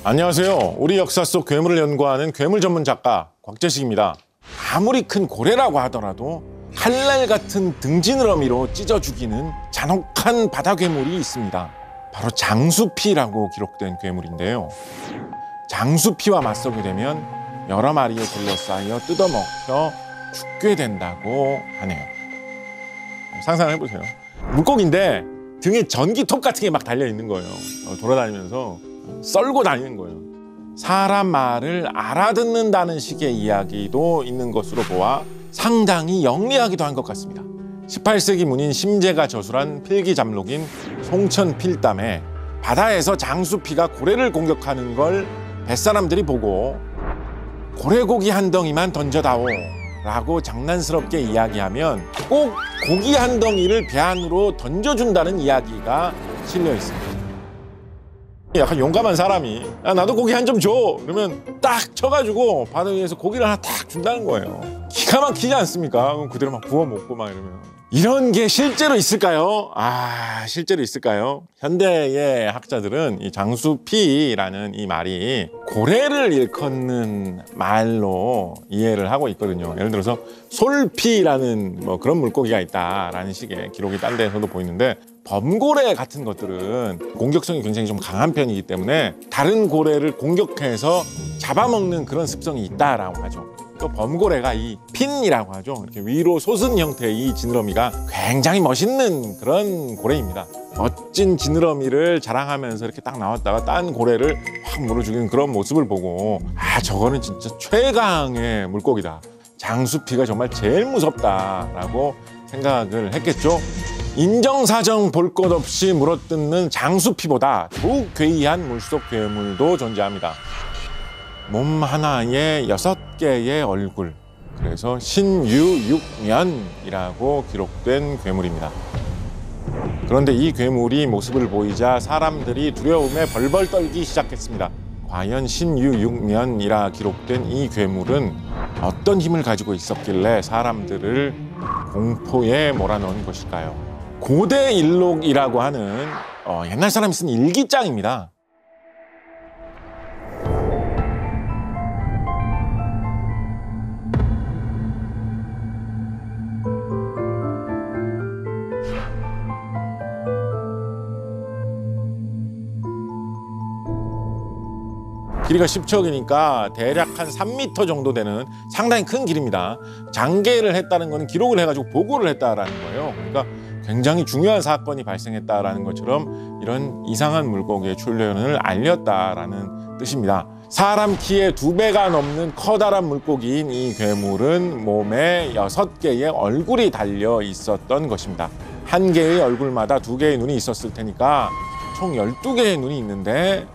안녕하세요. 우리 역사 속 괴물을 연구하는 괴물 전문 작가 곽재식입니다. 아무리 큰 고래라고 하더라도 칼날 같은 등지느러미로 찢어 죽이는 잔혹한 바다 괴물이 있습니다. 바로 장수피라고 기록된 괴물인데요. 장수피와 맞서게 되면 여러 마리에 둘러싸여 뜯어먹혀 죽게 된다고 하네요. 상상을 해보세요. 물고기인데 등에 전기톱 같은 게 막 달려 있는 거예요. 돌아다니면서 썰고 다니는 거예요. 사람 말을 알아듣는다는 식의 이야기도 있는 것으로 보아 상당히 영리하기도 한 것 같습니다. 18세기 문인 심재가 저술한 필기 잡록인 송천필담에 바다에서 장수피가 고래를 공격하는 걸 뱃사람들이 보고 고래고기 한 덩이만 던져다오 라고 장난스럽게 이야기하면 꼭 고기 한 덩이를 배 안으로 던져준다는 이야기가 실려 있습니다. 약간 용감한 사람이 야, 나도 고기 한 점 줘! 그러면 딱 쳐가지고 바다 위에서 고기를 하나 딱 준다는 거예요. 기가 막히지 않습니까? 그럼 그대로 막 구워 먹고 막 이러면. 이런 게 실제로 있을까요? 실제로 있을까요? 현대의 학자들은 이 장수피라는 이 말이 고래를 일컫는 말로 이해를 하고 있거든요. 예를 들어서 솔피라는 뭐 그런 물고기가 있다라는 식의 기록이 딴 데에서도 보이는데, 범고래 같은 것들은 공격성이 굉장히 좀 강한 편이기 때문에 다른 고래를 공격해서 잡아먹는 그런 습성이 있다라고 하죠. 또 범고래가 이 핀이라고 하죠. 이렇게 위로 솟은 형태의 이 지느러미가 굉장히 멋있는 그런 고래입니다. 멋진 지느러미를 자랑하면서 이렇게 딱 나왔다가 딴 고래를 확 물어 죽이는 그런 모습을 보고 저거는 진짜 최강의 물고기다. 장수피가 정말 제일 무섭다라고 생각을 했겠죠. 인정사정 볼 것 없이 물어뜯는 장수피보다 더욱 괴이한 물속 괴물도 존재합니다. 몸 하나에 6개의 얼굴, 그래서 신유육면이라고 기록된 괴물입니다. 그런데 이 괴물이 모습을 보이자 사람들이 두려움에 벌벌 떨기 시작했습니다. 과연 신유육면이라 기록된 이 괴물은 어떤 힘을 가지고 있었길래 사람들을 공포에 몰아넣은 것일까요? 고대일록이라고 하는 옛날 사람이 쓴 일기장입니다. 길이가 10척이니까 대략 한 3m 정도 되는 상당히 큰 길입니다. 장계를 했다는 거는 기록을 해가지고 보고를 했다라는 거예요. 그러니까 굉장히 중요한 사건이 발생했다라는 것처럼 이런 이상한 물고기의 출현을 알렸다라는 뜻입니다. 사람 키의 2배가 넘는 커다란 물고기인 이 괴물은 몸에 6개의 얼굴이 달려 있었던 것입니다. 한 개의 얼굴마다 2개의 눈이 있었을 테니까 총 12개의 눈이 있는데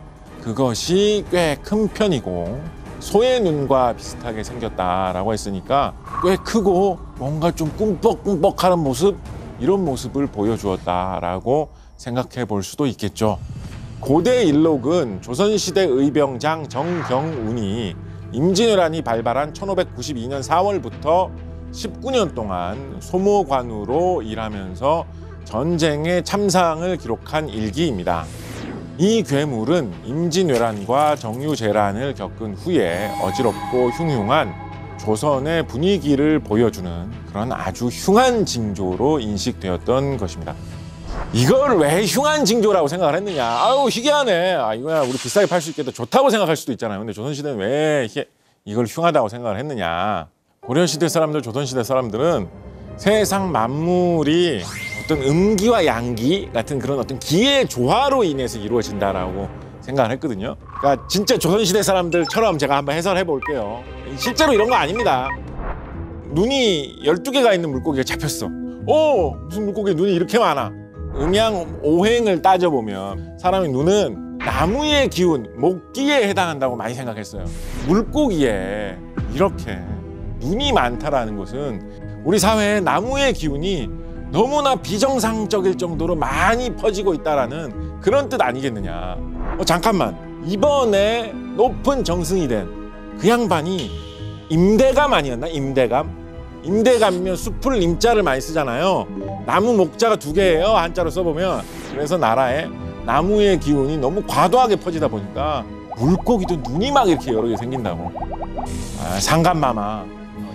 그것이 꽤 큰 편이고 소의 눈과 비슷하게 생겼다라고 했으니까 꽤 크고 뭔가 좀 꿈뻑꿈뻑하는 모습, 이런 모습을 보여주었다라고 생각해 볼 수도 있겠죠. 고대일록은 조선시대 의병장 정경운이 임진왜란이 발발한 1592년 4월부터 19년 동안 소모관으로 일하면서 전쟁의 참상을 기록한 일기입니다. 이 괴물은 임진왜란과 정유재란을 겪은 후에 어지럽고 흉흉한 조선의 분위기를 보여주는 그런 아주 흉한 징조로 인식되었던 것입니다. 이걸 왜 흉한 징조라고 생각을 했느냐? 희귀하네. 이거야 우리 비싸게 팔 수 있겠다. 좋다고 생각할 수도 있잖아요. 근데 조선시대는 왜 이걸 흉하다고 생각을 했느냐? 고려시대 사람들, 조선시대 사람들은 세상 만물이 어떤 음기와 양기 같은 그런 어떤 기의 조화로 인해서 이루어진다라고 생각을 했거든요. 그러니까 진짜 조선시대 사람들처럼 제가 한번 해설해 볼게요. 실제로 이런 거 아닙니다. 눈이 12개가 있는 물고기가 잡혔어. 무슨 물고기에 눈이 이렇게 많아. 음양오행을 따져보면 사람의 눈은 나무의 기운, 목기에 해당한다고 많이 생각했어요. 물고기에 이렇게 눈이 많다라는 것은 우리 사회에 나무의 기운이 너무나 비정상적일 정도로 많이 퍼지고 있다라는 그런 뜻 아니겠느냐. 잠깐만, 이번에 높은 정승이 된 그 양반이 임대감 아니었나? 임대감이면 숲을 임자를 많이 쓰잖아요. 나무 목자가 2개예요, 한자로 써보면. 그래서 나라에 나무의 기운이 너무 과도하게 퍼지다 보니까 물고기도 눈이 막 이렇게 여러 개 생긴다고. 상감마마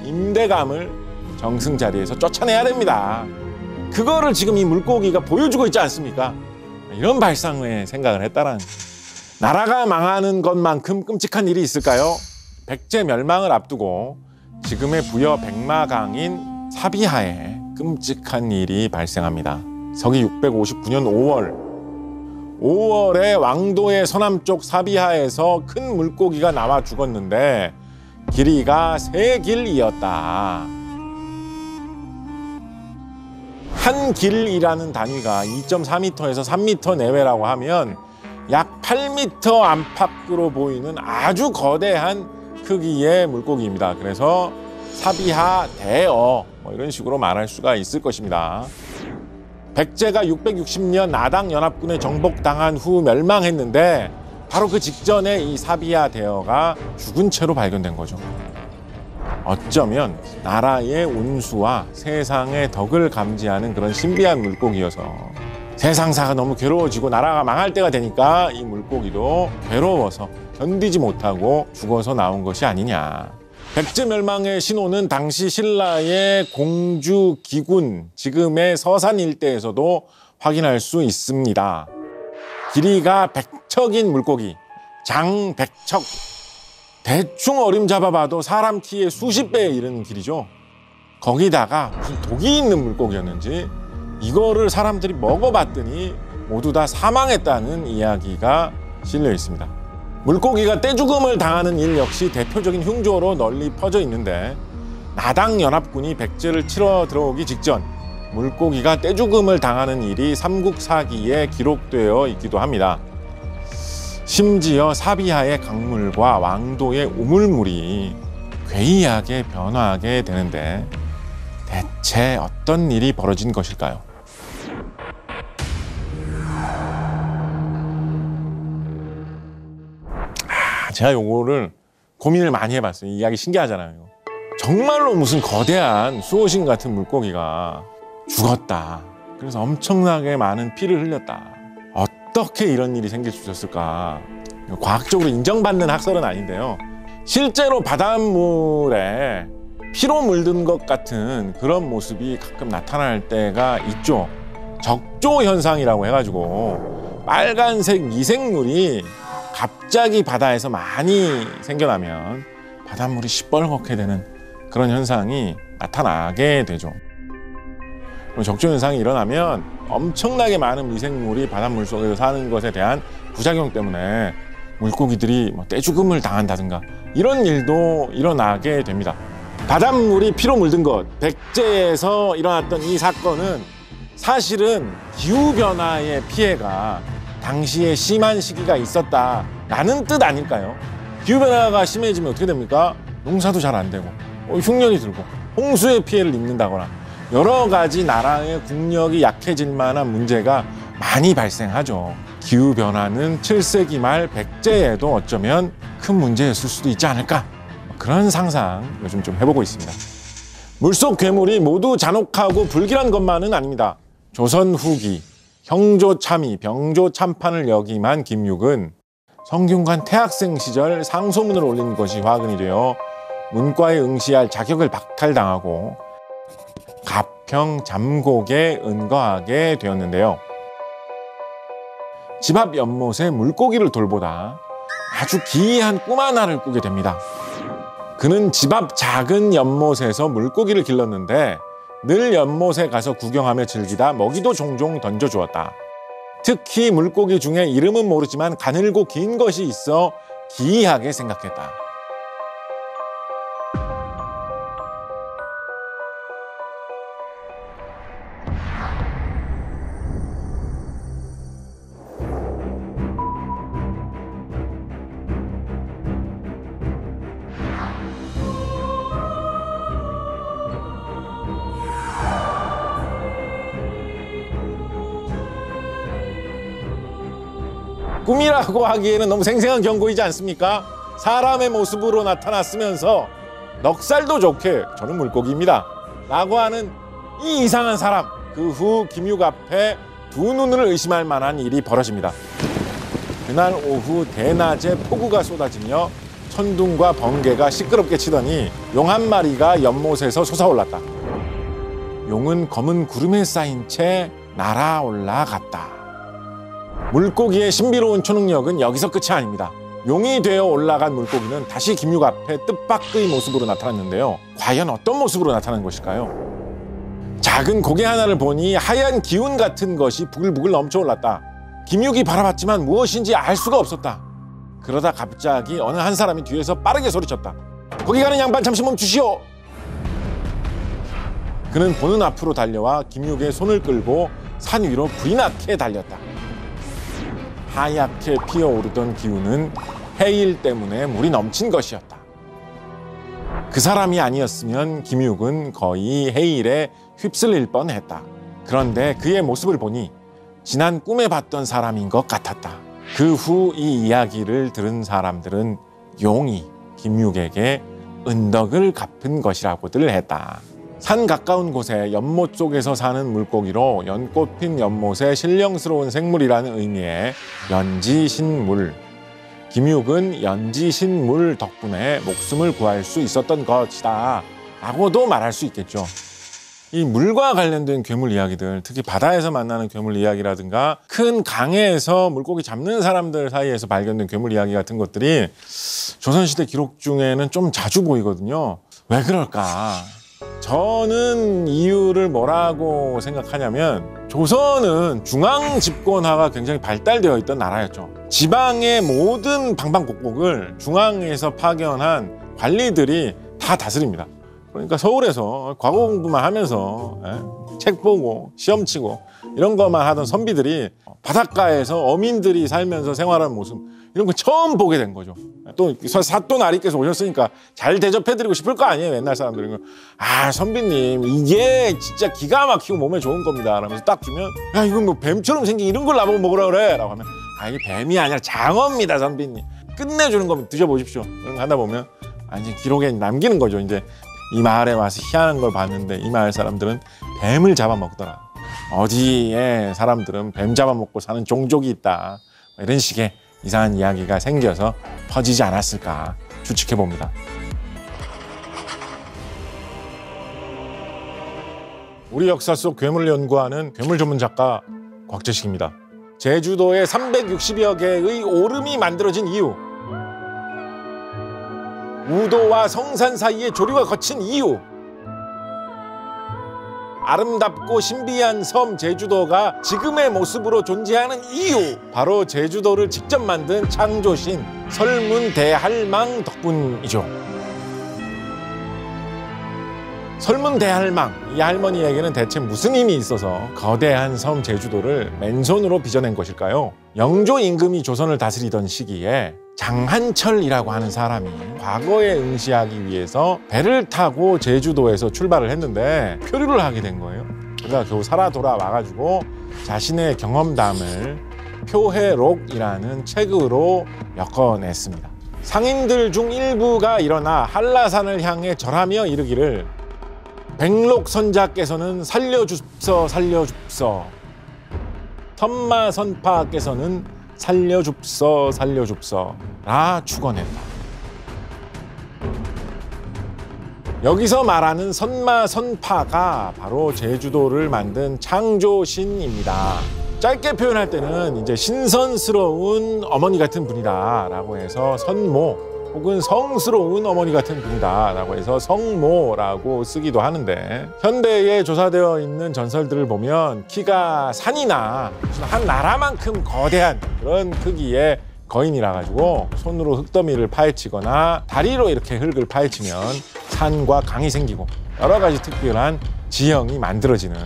임대감을 정승자리에서 쫓아내야 됩니다. 그거를 지금 이 물고기가 보여주고 있지 않습니까? 이런 발상의 생각을 했다라는 거예요. 나라가 망하는 것만큼 끔찍한 일이 있을까요? 백제 멸망을 앞두고 지금의 부여 백마강인 사비하에 끔찍한 일이 발생합니다. 서기 659년 5월에 왕도의 서남쪽 사비하에서 큰 물고기가 나와 죽었는데 길이가 3길이었다. 한 길이라는 단위가 2.4m에서 3m 내외라고 하면 약 8m 안팎으로 보이는 아주 거대한 크기의 물고기입니다. 그래서 사비하 대어 이런 식으로 말할 수가 있을 것입니다. 백제가 660년 나당 연합군에 정복당한 후 멸망했는데 바로 그 직전에 이 사비하 대어가 죽은 채로 발견된 거죠. 어쩌면 나라의 운수와 세상의 덕을 감지하는 그런 신비한 물고기여서 세상사가 너무 괴로워지고 나라가 망할 때가 되니까 이 물고기도 괴로워서 견디지 못하고 죽어서 나온 것이 아니냐. 백제 멸망의 신호는 당시 신라의 공주 기군, 지금의 서산 일대에서도 확인할 수 있습니다. 길이가 100척인 물고기, 장백척. 대충 어림잡아봐도 사람 키의 수십 배에 이르는 길이죠. 거기다가 무슨 독이 있는 물고기였는지 이거를 사람들이 먹어봤더니 모두 다 사망했다는 이야기가 실려 있습니다. 물고기가 떼죽음을 당하는 일 역시 대표적인 흉조로 널리 퍼져 있는데 나당 연합군이 백제를 치러 들어오기 직전 물고기가 떼죽음을 당하는 일이 삼국사기에 기록되어 있기도 합니다. 심지어 사비하의 강물과 왕도의 우물물이 괴이하게 변화하게 되는데 대체 어떤 일이 벌어진 것일까요? 제가 요거를 고민을 많이 해봤어요. 이 이야기 신기하잖아요. 정말로 무슨 거대한 수호신 같은 물고기가 죽었다. 그래서 엄청나게 많은 피를 흘렸다. 어떻게 이런 일이 생길 수 있었을까? 과학적으로 인정받는 학설은 아닌데요. 실제로 바닷물에 피로 물든 것 같은 그런 모습이 가끔 나타날 때가 있죠. 적조 현상이라고 해가지고 빨간색 미생물이 갑자기 바다에서 많이 생겨나면 바닷물이 시뻘겋게 되는 그런 현상이 나타나게 되죠. 적조 현상이 일어나면 엄청나게 많은 미생물이 바닷물 속에서 사는 것에 대한 부작용 때문에 물고기들이 떼죽음을 당한다든가 이런 일도 일어나게 됩니다. 바닷물이 피로 물든 것, 백제에서 일어났던 이 사건은 사실은 기후변화의 피해가 당시에 심한 시기가 있었다라는 뜻 아닐까요? 기후변화가 심해지면 어떻게 됩니까? 농사도 잘 안 되고 흉년이 들고 홍수의 피해를 입는다거나 여러 가지 나라의 국력이 약해질 만한 문제가 많이 발생하죠. 기후변화는 7세기 말 백제에도 어쩌면 큰 문제였을 수도 있지 않을까? 그런 상상 요즘 좀 해보고 있습니다. 물속 괴물이 모두 잔혹하고 불길한 것만은 아닙니다. 조선 후기 형조참의, 병조참판을 역임한 김육은 성균관 태학생 시절 상소문을 올린 것이 화근이 되어 문과에 응시할 자격을 박탈당하고 가평 잠곡에 은거하게 되었는데요. 집 앞 연못에 물고기를 돌보다 아주 기이한 꿈 하나를 꾸게 됩니다. 그는 집 앞 작은 연못에서 물고기를 길렀는데 늘 연못에 가서 구경하며 즐기다 먹이도 종종 던져주었다. 특히 물고기 중에 이름은 모르지만 가늘고 긴 것이 있어 기이하게 생각했다. 꿈이라고 하기에는 너무 생생한 경고이지 않습니까? 사람의 모습으로 나타났으면서 넉살도 좋게 저는 물고기입니다 라고 하는 이 이상한 사람. 그 후 김육 앞에 두 눈을 의심할 만한 일이 벌어집니다. 그날 오후 대낮에 폭우가 쏟아지며 천둥과 번개가 시끄럽게 치더니 용 한 마리가 연못에서 솟아올랐다. 용은 검은 구름에 쌓인 채 날아 올라갔다. 물고기의 신비로운 초능력은 여기서 끝이 아닙니다. 용이 되어 올라간 물고기는 다시 김육 앞에 뜻밖의 모습으로 나타났는데요. 과연 어떤 모습으로 나타난 것일까요? 작은 고개 하나를 보니 하얀 기운 같은 것이 부글부글 넘쳐올랐다. 김육이 바라봤지만 무엇인지 알 수가 없었다. 그러다 갑자기 어느 한 사람이 뒤에서 빠르게 소리쳤다. 거기 가는 양반 잠시 멈추시오. 그는 보는 앞으로 달려와 김육의 손을 끌고 산 위로 불이 나게 달렸다. 하얗게 피어오르던 기운은 해일 때문에 물이 넘친 것이었다. 그 사람이 아니었으면 김육은 거의 해일에 휩쓸릴 뻔했다. 그런데 그의 모습을 보니 지난 꿈에 봤던 사람인 것 같았다. 그 후 이 이야기를 들은 사람들은 용이 김육에게 은덕을 갚은 것이라고들 했다. 산 가까운 곳에 연못 속에서 사는 물고기로 연꽃 핀 연못의 신령스러운 생물이라는 의미의 연지신물. 김육은 연지신물 덕분에 목숨을 구할 수 있었던 것이다 라고도 말할 수 있겠죠. 이 물과 관련된 괴물 이야기들, 특히 바다에서 만나는 괴물 이야기라든가 큰 강에서 물고기 잡는 사람들 사이에서 발견된 괴물 이야기 같은 것들이 조선시대 기록 중에는 좀 자주 보이거든요. 왜 그럴까? 저는 이유를 뭐라고 생각하냐면 조선은 중앙 집권화가 굉장히 발달되어 있던 나라였죠. 지방의 모든 방방곡곡을 중앙에서 파견한 관리들이 다 다스립니다. 그러니까 서울에서 과거 공부만 하면서 책 보고 시험 치고 이런 것만 하던 선비들이 바닷가에서 어민들이 살면서 생활하는 모습 이런 거 처음 보게 된 거죠. 또 사또 나리께서 오셨으니까 잘 대접해드리고 싶을 거 아니에요. 옛날 사람들은. 아 선비님 이게 진짜 기가 막히고 몸에 좋은 겁니다 라면서 딱 주면 야 이건 뭐 뱀처럼 생긴 이런 걸 나보고 먹으라 그래 라고 하면 아 이게 뱀이 아니라 장어입니다 선비님 끝내주는 겁니다. 드셔보십시오. 그런 거 하다 보면 이제 기록에 남기는 거죠. 이제 이 마을에 와서 희한한 걸 봤는데 이 마을 사람들은 뱀을 잡아먹더라. 어디에 사람들은 뱀 잡아먹고 사는 종족이 있다. 이런 식의 이상한 이야기가 생겨서 퍼지지 않았을까 추측해 봅니다. 우리 역사 속 괴물을 연구하는 괴물 전문 작가 곽재식입니다. 제주도에 360여 개의 오름이 만들어진 이유, 우도와 성산 사이에 조류가 거친 이유, 아름답고 신비한 섬 제주도가 지금의 모습으로 존재하는 이유, 바로 제주도를 직접 만든 창조신 설문대할망 덕분이죠. 설문대할망, 이 할머니에게는 대체 무슨 힘이 있어서 거대한 섬 제주도를 맨손으로 빚어낸 것일까요? 영조 임금이 조선을 다스리던 시기에 장한철이라고 하는 사람이 과거에 응시하기 위해서 배를 타고 제주도에서 출발을 했는데 표류를 하게 된 거예요. 그러다 겨우 살아 돌아와가지고 자신의 경험담을 표해록이라는 책으로 엮어냈습니다. 상인들 중 일부가 일어나 한라산을 향해 절하며 이르기를 백록선자께서는 살려줍서 살려줍서, 선마선파께서는 살려줍서 살려줍서 라 축원했다. 여기서 말하는 선마선파가 바로 제주도를 만든 창조신입니다. 짧게 표현할 때는 이제 신선스러운 어머니 같은 분이다 라고 해서 선모, 혹은 성스러운 어머니 같은 분이다 라고 해서 성모라고 쓰기도 하는데, 현대에 조사되어 있는 전설들을 보면 키가 산이나 무슨 한 나라만큼 거대한 그런 크기의 거인이라 가지고 손으로 흙더미를 파헤치거나 다리로 이렇게 흙을 파헤치면 산과 강이 생기고 여러 가지 특별한 지형이 만들어지는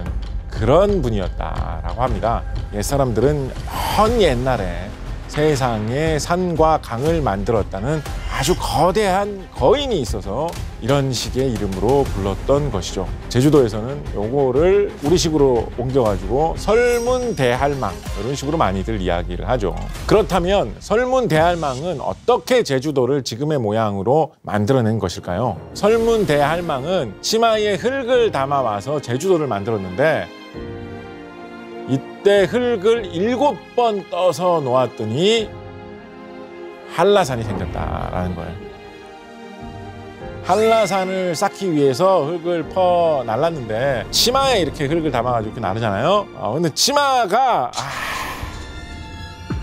그런 분이었다라고 합니다. 옛사람들은 먼 옛날에 세상에 산과 강을 만들었다는 아주 거대한 거인이 있어서 이런 식의 이름으로 불렀던 것이죠. 제주도에서는 요거를 우리식으로 옮겨가지고 설문대할망 이런 식으로 많이들 이야기를 하죠. 그렇다면 설문대할망은 어떻게 제주도를 지금의 모양으로 만들어낸 것일까요? 설문대할망은 치마에 흙을 담아와서 제주도를 만들었는데 이때 흙을 7번 떠서 놓았더니 한라산이 생겼다라는 거예요. 한라산을 쌓기 위해서 흙을 퍼 날랐는데 치마에 이렇게 흙을 담아가지고 이렇게 나르잖아요. 근데 치마가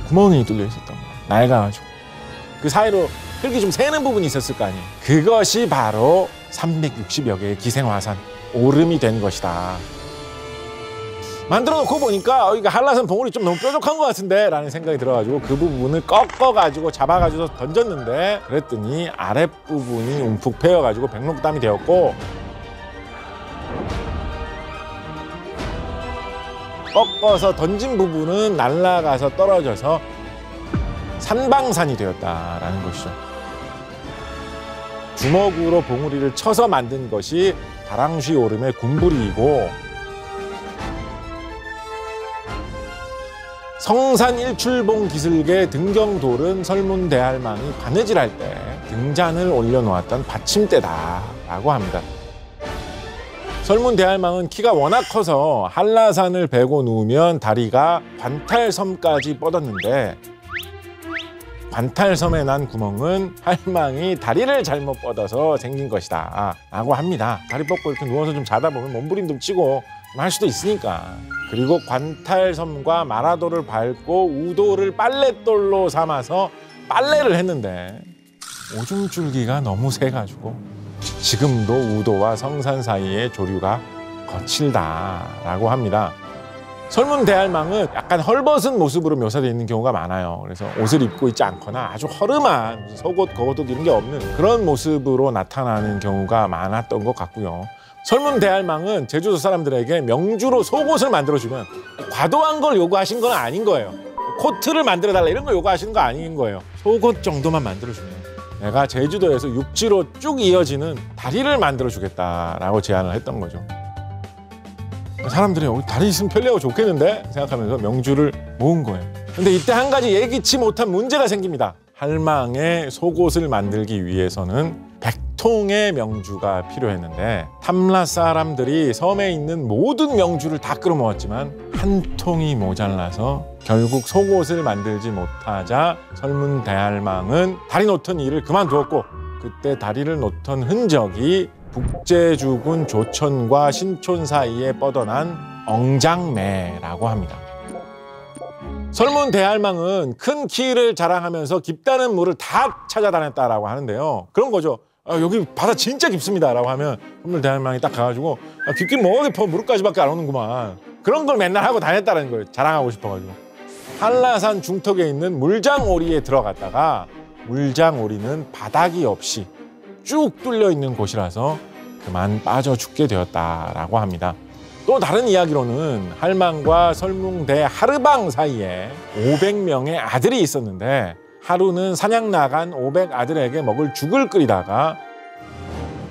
구멍이 뚫려 있었던 거예요. 낡아가지고 그 사이로 흙이 좀 새는 부분이 있었을 거 아니에요. 그것이 바로 360여 개의 기생화산 오름이 된 것이다. 만들어 놓고 보니까 이거 한라산 봉우리 좀 너무 뾰족한 것 같은데 라는 생각이 들어가지고 그 부분을 꺾어가지고 잡아가지고 던졌는데 그랬더니 아랫부분이 움푹 패여가지고 백록담이 되었고 꺾어서 던진 부분은 날아가서 떨어져서 산방산이 되었다라는 것이죠. 주먹으로 봉우리를 쳐서 만든 것이 다랑쥐 오름의 군부리이고 성산 일출봉 기슭의 등경돌은 설문대할망이 바느질할 때 등잔을 올려놓았던 받침대다라고 합니다. 설문대할망은 키가 워낙 커서 한라산을 베고 누우면 다리가 관탈섬까지 뻗었는데 관탈섬에 난 구멍은 할망이 다리를 잘못 뻗어서 생긴 것이다 라고 합니다. 다리 뻗고 이렇게 누워서 좀 자다 보면 몸부림도 치고 할 수도 있으니까. 그리고 관탈섬과 마라도를 밟고 우도를 빨랫돌로 삼아서 빨래를 했는데 오줌줄기가 너무 세가지고 지금도 우도와 성산 사이의 조류가 거칠다라고 합니다. 설문대할망은 약간 헐벗은 모습으로 묘사되어 있는 경우가 많아요. 그래서 옷을 입고 있지 않거나 아주 허름한 무슨 속옷, 겉옷 이런 게 없는 그런 모습으로 나타나는 경우가 많았던 것 같고요. 설문대할망은 제주도 사람들에게 명주로 속옷을 만들어주면 과도한 걸 요구하신 건 아닌 거예요. 코트를 만들어달라 이런 거 요구하시는 거 아닌 거예요. 속옷 정도만 만들어주면 내가 제주도에서 육지로 쭉 이어지는 다리를 만들어주겠다라고 제안을 했던 거죠. 사람들이 다리 있으면 편리하고 좋겠는데 생각하면서 명주를 모은 거예요. 근데 이때 한 가지 예기치 못한 문제가 생깁니다. 할망의 속옷을 만들기 위해서는 100통의 명주가 필요했는데 탐라 사람들이 섬에 있는 모든 명주를 다 끌어모았지만 한 통이 모자라서 결국 속옷을 만들지 못하자 설문대할망은 다리 놓던 일을 그만두었고 그때 다리를 놓던 흔적이 북제주군 조천과 신촌 사이에 뻗어난 엉장매라고 합니다. 설문대할망은 큰 키를 자랑하면서 깊다는 물을 다 찾아다녔다라고 하는데요. 그런 거죠. 여기 바다 진짜 깊습니다라고 하면 설문대할망이 딱 가가지고 깊긴 뭐가 깊어 무릎까지밖에 안 오는구만. 그런 걸 맨날 하고 다녔다는 거예요. 자랑하고 싶어가지고. 한라산 중턱에 있는 물장오리에 들어갔다가 물장오리는 바닥이 없이 쭉 뚫려 있는 곳이라서 그만 빠져 죽게 되었다라고 합니다. 또 다른 이야기로는 할망과 설문대하르방 사이에 500명의 아들이 있었는데 하루는 사냥 나간 500아들에게 먹을 죽을 끓이다가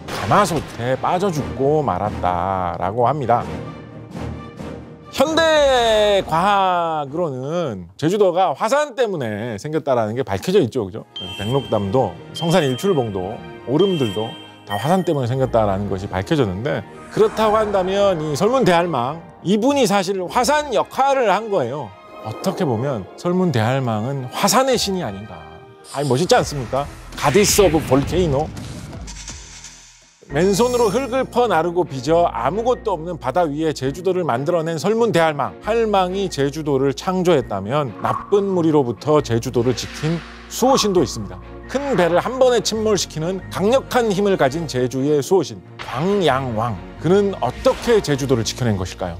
가마솥에 빠져 죽고 말았다라고 합니다. 현대 과학으로는 제주도가 화산 때문에 생겼다라는 게 밝혀져 있죠, 그죠? 백록담도 성산 일출봉도 오름들도 다 화산 때문에 생겼다라는 것이 밝혀졌는데 그렇다고 한다면 이 설문대할망 이분이 사실 화산 역할을 한 거예요. 어떻게 보면 설문대할망은 화산의 신이 아닌가. 아니 멋있지 않습니까? 가디스 오브 볼케이노. 맨손으로 흙을 퍼 나르고 빚어 아무것도 없는 바다 위에 제주도를 만들어낸 설문대할망. 할망이 제주도를 창조했다면 나쁜 무리로부터 제주도를 지킨 수호신도 있습니다. 큰 배를 한 번에 침몰시키는 강력한 힘을 가진 제주의 수호신 광양왕. 그는 어떻게 제주도를 지켜낸 것일까요?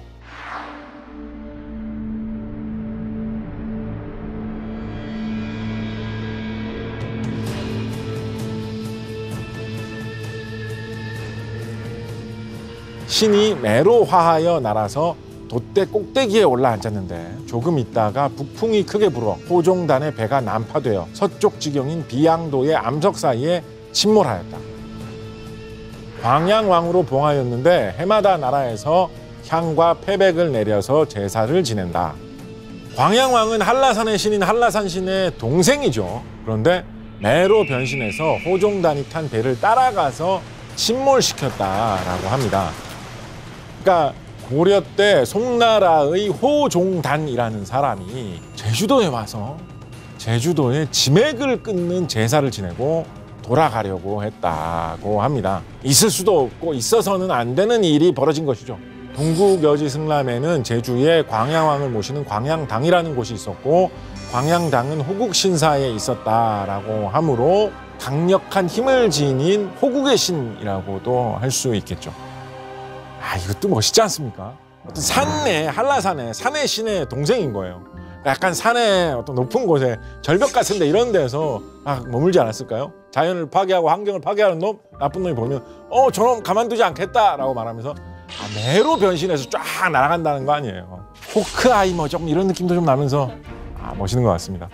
신이 매로 화하여 날아서 돛대 꼭대기에 올라앉았는데 조금 있다가 북풍이 크게 불어 호종단의 배가 난파되어 서쪽 지경인 비양도의 암석 사이에 침몰하였다. 광양왕으로 봉하였는데 해마다 나라에서 향과 패백을 내려서 제사를 지낸다. 광양왕은 한라산의 신인 한라산신의 동생이죠. 그런데 매로 변신해서 호종단이 탄 배를 따라가서 침몰시켰다라고 합니다. 그러니까 고려 때 송나라의 호종단이라는 사람이 제주도에 와서 제주도에 지맥을 끊는 제사를 지내고 돌아가려고 했다고 합니다. 있을 수도 없고 있어서는 안 되는 일이 벌어진 것이죠. 동국여지 승람에는 제주에 광양왕을 모시는 광양당이라는 곳이 있었고 광양당은 호국신사에 있었다라고 하므로 강력한 힘을 지닌 호국의 신이라고도 할 수 있겠죠. 이것도 멋있지 않습니까? 어떤 산내, 한라산에 산의 신의 동생인 거예요. 약간 산의 어떤 높은 곳에 절벽 같은 데 이런 데서 머물지 않았을까요? 자연을 파괴하고 환경을 파괴하는 놈, 나쁜 놈이 보면 저놈 가만두지 않겠다라고 말하면서 매로 변신해서 쫙 날아간다는 거 아니에요. 호크아이 조금 이런 느낌도 좀 나면서 멋있는 것 같습니다.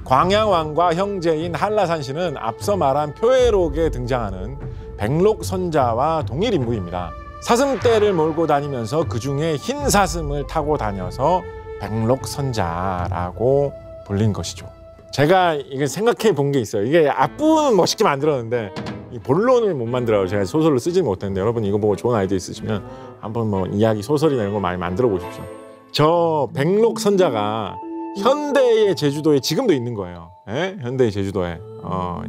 광양왕과 형제인 한라산신은 앞서 말한 표회록에 등장하는 백록선자와 동일 인물입니다. 사슴떼를 몰고 다니면서 그중에 흰 사슴을 타고 다녀서 백록선자라고 불린 것이죠. 제가 이게 생각해 본 게 있어요. 이게 앞부분은 멋있게 만들었는데 이 본론을 못 만들어요. 제가 소설로 쓰지 못했는데 여러분 이거 보고 좋은 아이디어 있으시면 한번 이야기 소설이나 이런 거 많이 만들어 보십시오. 저 백록선자가 현대의 제주도에 지금도 있는 거예요. 현대의 제주도에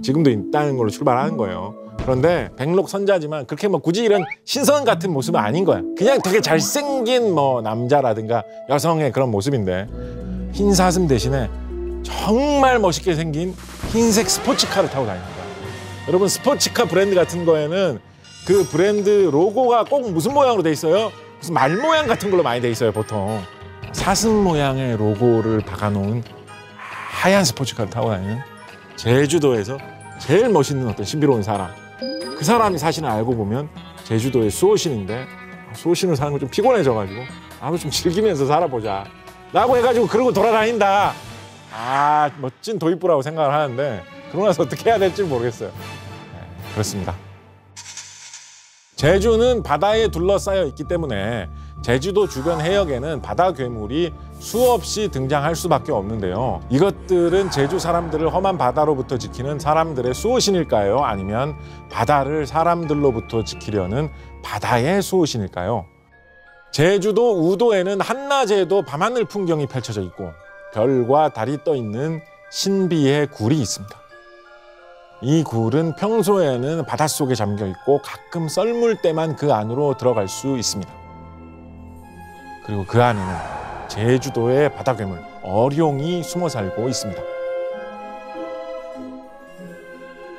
지금도 있다는 걸로 출발하는 거예요. 그런데 백록선자지만 그렇게 굳이 이런 신선 같은 모습은 아닌 거야. 그냥 되게 잘생긴 남자라든가 여성의 그런 모습인데 흰 사슴 대신에 정말 멋있게 생긴 흰색 스포츠카를 타고 다니는 거야. 여러분 스포츠카 브랜드 같은 거에는 그 브랜드 로고가 꼭 무슨 모양으로 돼 있어요? 무슨 말 모양 같은 걸로 많이 돼 있어요 보통. 사슴 모양의 로고를 박아놓은 하얀 스포츠카를 타고 다니는 제주도에서 제일 멋있는 어떤 신비로운 사람. 그 사람이 사실은 알고 보면 제주도의 수호신인데 수호신으로 사는 거 좀 피곤해져가지고 나도 좀 즐기면서 살아보자 라고 해가지고 그러고 돌아다닌다. 멋진 도입부라고 생각을 하는데 그러고 나서 어떻게 해야 될지 모르겠어요. 그렇습니다. 제주는 바다에 둘러싸여 있기 때문에 제주도 주변 해역에는 바다 괴물이 수없이 등장할 수밖에 없는데요. 이것들은 제주 사람들을 험한 바다로부터 지키는 사람들의 수호신일까요? 아니면 바다를 사람들로부터 지키려는 바다의 수호신일까요? 제주도 우도에는 한낮에도 밤하늘 풍경이 펼쳐져 있고 별과 달이 떠 있는 신비의 굴이 있습니다. 이 굴은 평소에는 바닷속에 잠겨 있고 가끔 썰물 때만 그 안으로 들어갈 수 있습니다. 그리고 그 안에는 제주도의 바다괴물 어룡이 숨어 살고 있습니다.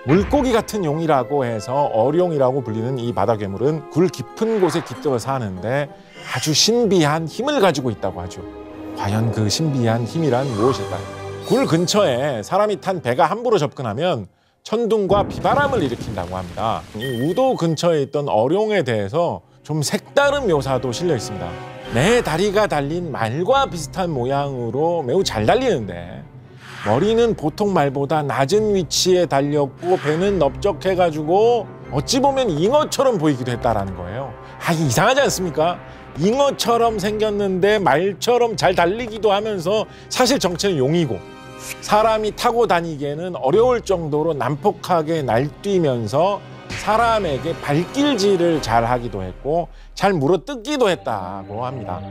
물고기 같은 용이라고 해서 어룡이라고 불리는 이 바다괴물은 굴 깊은 곳에 깃들어 사는데 아주 신비한 힘을 가지고 있다고 하죠. 과연 그 신비한 힘이란 무엇일까요? 굴 근처에 사람이 탄 배가 함부로 접근하면 천둥과 비바람을 일으킨다고 합니다. 이 우도 근처에 있던 어룡에 대해서 좀 색다른 묘사도 실려 있습니다. 네 다리가 달린 말과 비슷한 모양으로 매우 잘 달리는데 머리는 보통 말보다 낮은 위치에 달렸고 배는 넓적해가지고 어찌 보면 잉어처럼 보이기도 했다라는 거예요. 이상하지 않습니까? 잉어처럼 생겼는데 말처럼 잘 달리기도 하면서 사실 정체는 용이고 사람이 타고 다니기에는 어려울 정도로 난폭하게 날뛰면서 사람에게 발길질을 잘 하기도 했고 잘 물어뜯기도 했다고 합니다.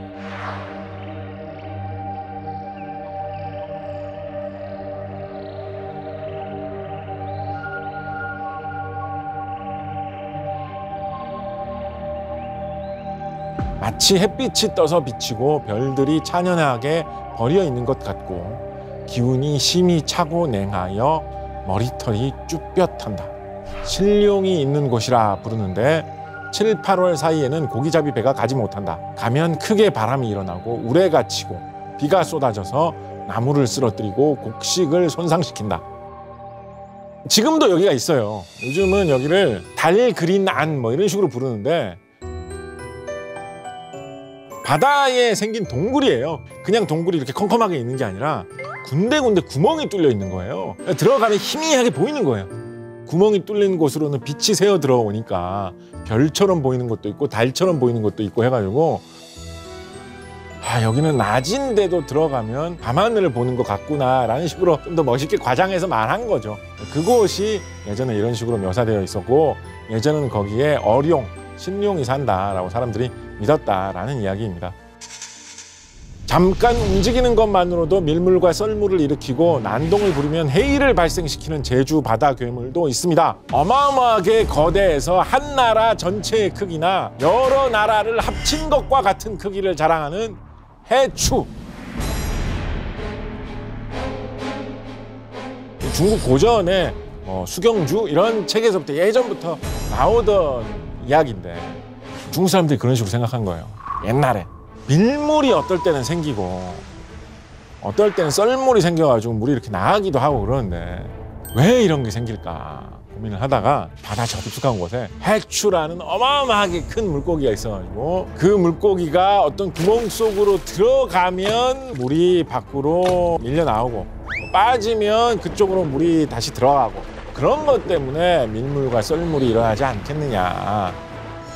마치 햇빛이 떠서 비치고 별들이 찬연하게 버려 있는 것 같고 기운이 심히 차고 냉하여 머리털이 쭈뼛한다. 신룡이 있는 곳이라 부르는데 7, 8월 사이에는 고기잡이 배가 가지 못한다. 가면 크게 바람이 일어나고 우레가 치고 비가 쏟아져서 나무를 쓰러뜨리고 곡식을 손상시킨다. 지금도 여기가 있어요. 요즘은 여기를 달 그린 안 이런 식으로 부르는데 바다에 생긴 동굴이에요. 그냥 동굴이 이렇게 컴컴하게 있는 게 아니라 군데군데 구멍이 뚫려 있는 거예요. 들어가면 희미하게 보이는 거예요. 구멍이 뚫린 곳으로는 빛이 새어 들어오니까 별처럼 보이는 것도 있고 달처럼 보이는 것도 있고 해가지고 여기는 낮인데도 들어가면 밤하늘을 보는 것 같구나라는 식으로 좀 더 멋있게 과장해서 말한 거죠. 그곳이 예전에 이런 식으로 묘사되어 있었고 예전에는 거기에 어룡, 신룡이 산다라고 사람들이 믿었다라는 이야기입니다. 잠깐 움직이는 것만으로도 밀물과 썰물을 일으키고 난동을 부리면 해일을 발생시키는 제주 바다 괴물도 있습니다. 어마어마하게 거대해서 한 나라 전체의 크기나 여러 나라를 합친 것과 같은 크기를 자랑하는 해추. 중국 고전에 수경주 이런 책에서부터 예전부터 나오던 이야기인데 중국 사람들이 그런 식으로 생각한 거예요. 옛날에 밀물이 어떨 때는 생기고 어떨 때는 썰물이 생겨가지고 물이 이렇게 나가기도 하고 그러는데 왜 이런 게 생길까 고민을 하다가 바다 저 깊숙한 곳에 해추라는 어마어마하게 큰 물고기가 있어가지고 그 물고기가 어떤 구멍 속으로 들어가면 물이 밖으로 밀려 나오고 빠지면 그쪽으로 물이 다시 들어가고 그런 것 때문에 밀물과 썰물이 일어나지 않겠느냐.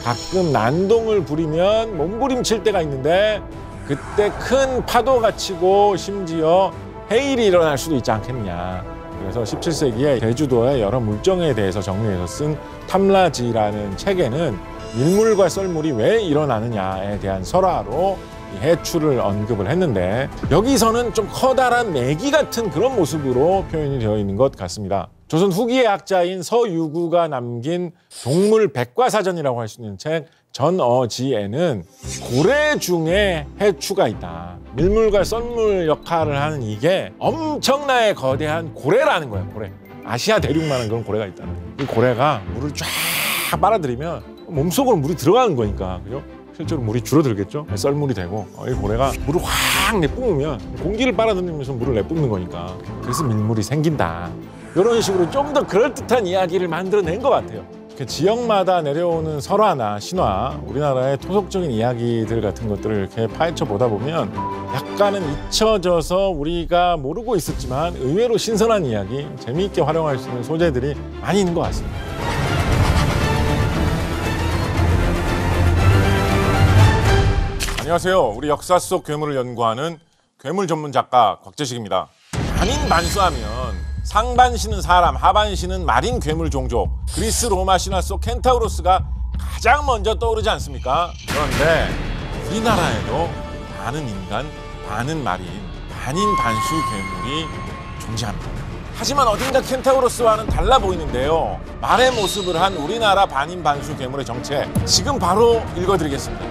가끔 난동을 부리면 몸부림칠 때가 있는데 그때 큰 파도가 치고 심지어 해일이 일어날 수도 있지 않겠느냐. 그래서 17세기에 제주도의 여러 물정에 대해서 정리해서 쓴 탐라지라는 책에는 밀물과 썰물이 왜 일어나느냐에 대한 설화로 이 해추를 언급을 했는데 여기서는 좀 커다란 메기 같은 그런 모습으로 표현이 되어 있는 것 같습니다. 조선 후기의 학자인 서유구가 남긴 동물 백과사전이라고 할 수 있는 책 전어지에는 고래 중에 해추가 있다. 밀물과 썰물 역할을 하는 이게 엄청나게 거대한 고래라는 거예요. 고래. 아시아 대륙만한 그런 고래가 있다는. 이 고래가 물을 쫙 빨아들이면 몸속으로 물이 들어가는 거니까. 그죠? 실제로 물이 줄어들겠죠? 썰물이 되고 이 고래가 물을 확 내뿜으면 공기를 빨아들이면서 물을 내뿜는 거니까. 그래서 밀물이 생긴다. 이런 식으로 좀 더 그럴듯한 이야기를 만들어낸 것 같아요. 지역마다 내려오는 설화나 신화, 우리나라의 토속적인 이야기들 같은 것들을 이렇게 파헤쳐 보다 보면 약간은 잊혀져서 우리가 모르고 있었지만 의외로 신선한 이야기, 재미있게 활용할 수 있는 소재들이 많이 있는 것 같습니다. 안녕하세요. 우리 역사 속 괴물을 연구하는 괴물 전문 작가 곽재식입니다. 반인반수하면 상반신은 사람, 하반신은 마린 괴물 종족, 그리스 로마 신화 속 켄타우로스가 가장 먼저 떠오르지 않습니까? 그런데 우리나라에도 반은 인간, 반은 마린, 반인반수 괴물이 존재합니다. 하지만 어딘가 켄타우로스와는 달라 보이는데요. 말의 모습을 한 우리나라 반인반수 괴물의 정체, 지금 바로 읽어드리겠습니다.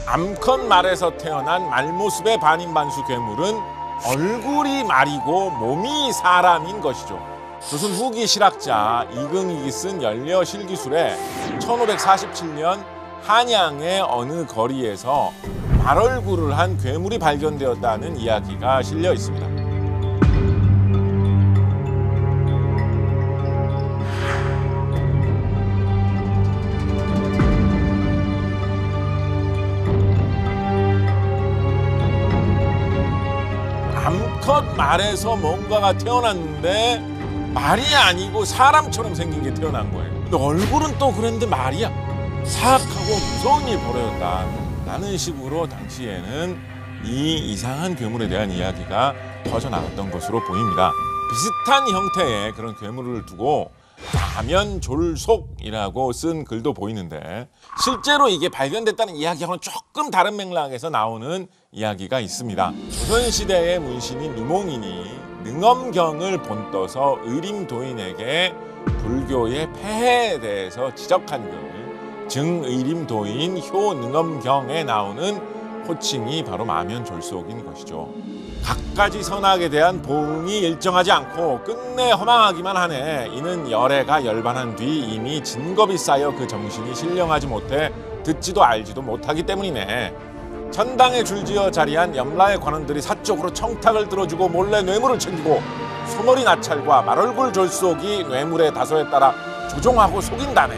암컷 말에서 태어난 말모습의 반인반수 괴물은 얼굴이 말이고 몸이 사람인 것이죠. 조선 후기 실학자 이긍익이 쓴 연려실기술에 1547년 한양의 어느 거리에서 말얼굴을 한 괴물이 발견되었다는 이야기가 실려 있습니다. 암컷 말에서 뭔가가 태어났는데 말이 아니고 사람처럼 생긴 게 태어난 거예요. 근데 얼굴은 또 그랬는데 말이야. 사악하고 무서운 일이 벌어졌다. 라는 식으로 당시에는 이 이상한 괴물에 대한 이야기가 퍼져나갔던 것으로 보입니다. 비슷한 형태의 그런 괴물을 두고 가면졸속이라고 쓴 글도 보이는데 실제로 이게 발견됐다는 이야기하고는 조금 다른 맥락에서 나오는 이야기가 있습니다. 조선시대의 문신인 누몽인이 능엄경을 본떠서 의림도인에게 불교의 폐해에 대해서 지적한 글 증의림도인 효능엄경에 나오는 호칭이 바로 마면졸속인 것이죠. 갖가지 선악에 대한 보응이 일정하지 않고 끝내 허망하기만 하네. 이는 열애가 열반한 뒤 이미 진겁이 쌓여 그 정신이 신령하지 못해 듣지도 알지도 못하기 때문이네. 천당에 줄지어 자리한 염라의 관원들이 사적으로 청탁을 들어주고 몰래 뇌물을 챙기고 소머리 나찰과 말얼굴 졸속이 뇌물의 다소에 따라 조종하고 속인다네.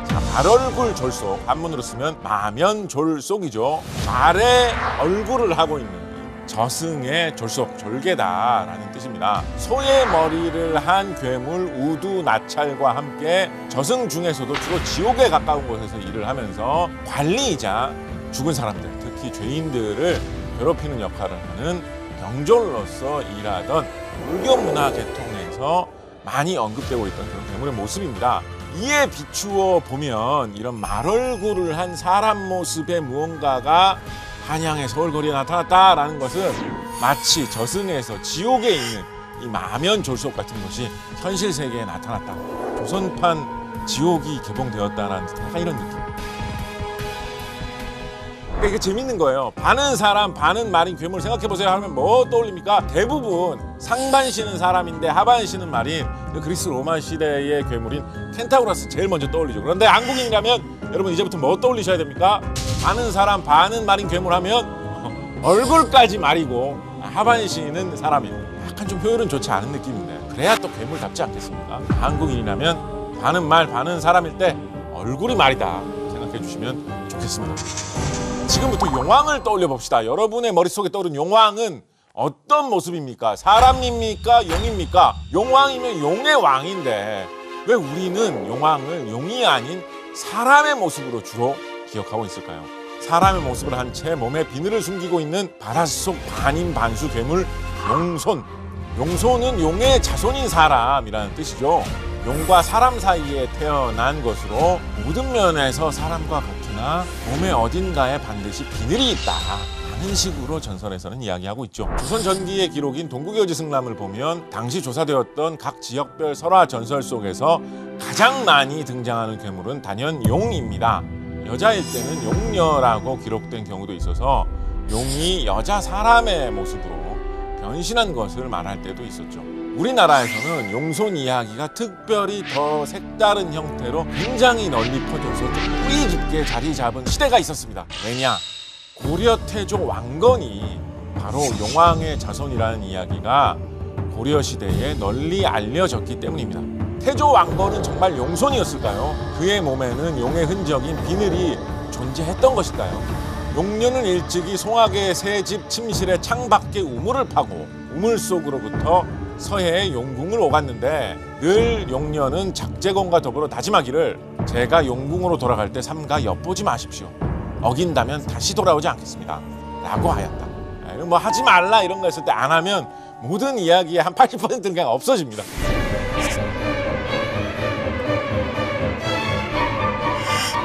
자, 말얼굴 졸속 한문으로 쓰면 마면졸속이죠. 말의 얼굴을 하고 있는 저승의 졸속, 졸개다라는 뜻입니다. 소의 머리를 한 괴물 우두 나찰과 함께 저승 중에서도 주로 지옥에 가까운 곳에서 일을 하면서 관리이자 죽은 사람들, 특히 죄인들을 괴롭히는 역할을 하는 경졸로서 일하던 불교 문화 계통에서 많이 언급되고 있던 그런 괴물의 모습입니다. 이에 비추어 보면 이런 말얼굴을 한 사람 모습의 무언가가 한양의 서울거리에 나타났다라는 것은 마치 저승에서 지옥에 있는 이 마면졸속 같은 것이 현실 세계에 나타났다. 조선판 지옥이 개봉되었다라는 약간 이런 느낌. 그러니까 이게 재밌는 거예요. 반은 사람, 반은 말인 괴물 생각해보세요 하면 뭐 떠올립니까? 대부분 상반 신은 사람인데 하반 신은 말인 그리스 로마 시대의 괴물인 켄타우로스 제일 먼저 떠올리죠. 그런데 한국인이라면 여러분 이제부터 뭐 떠올리셔야 됩니까? 반은 사람, 반은 말인 괴물 하면 얼굴까지 말이고 하반 신은 사람이에요. 약간 좀 효율은 좋지 않은 느낌인데 그래야 또 괴물답지 않겠습니까? 한국인이라면 반은 말, 반은 사람일 때 얼굴이 말이다 생각해 주시면 좋겠습니다. 지금부터 용왕을 떠올려 봅시다. 여러분의 머릿속에 떠오른 용왕은 어떤 모습입니까? 사람입니까? 용입니까? 용왕이면 용의 왕인데 왜 우리는 용왕을 용이 아닌 사람의 모습으로 주로 기억하고 있을까요? 사람의 모습을 한 채 몸에 비늘을 숨기고 있는 바닷속 반인 반수 괴물 용손. 용손은 용의 자손인 사람이라는 뜻이죠. 용과 사람 사이에 태어난 것으로 모든 면에서 사람과 같으나 몸의 어딘가에 반드시 비늘이 있다 하는 식으로 전설에서는 이야기하고 있죠. 조선 전기의 기록인 동국여지승람을 보면 당시 조사되었던 각 지역별 설화 전설 속에서 가장 많이 등장하는 괴물은 단연 용입니다. 여자일 때는 용녀라고 기록된 경우도 있어서 용이 여자 사람의 모습으로 변신한 것을 말할 때도 있었죠. 우리나라에서는 용손 이야기가 특별히 더 색다른 형태로 굉장히 널리 퍼져서 뿌리 깊게 자리 잡은 시대가 있었습니다. 왜냐? 고려 태조 왕건이 바로 용왕의 자손이라는 이야기가 고려 시대에 널리 알려졌기 때문입니다. 태조 왕건은 정말 용손이었을까요? 그의 몸에는 용의 흔적인 비늘이 존재했던 것일까요? 용녀는 일찍이 송악의 새집 침실의 창밖에 우물을 파고 우물 속으로부터 서해의 용궁을 오갔는데 늘 용녀는 작제건과 더불어 다짐하기를 제가 용궁으로 돌아갈 때 삼가 엿보지 마십시오. 어긴다면 다시 돌아오지 않겠습니다. 라고 하였다. 뭐 하지 말라 이런 거 했을 때 안 하면 모든 이야기의 한 80%는 그냥 없어집니다.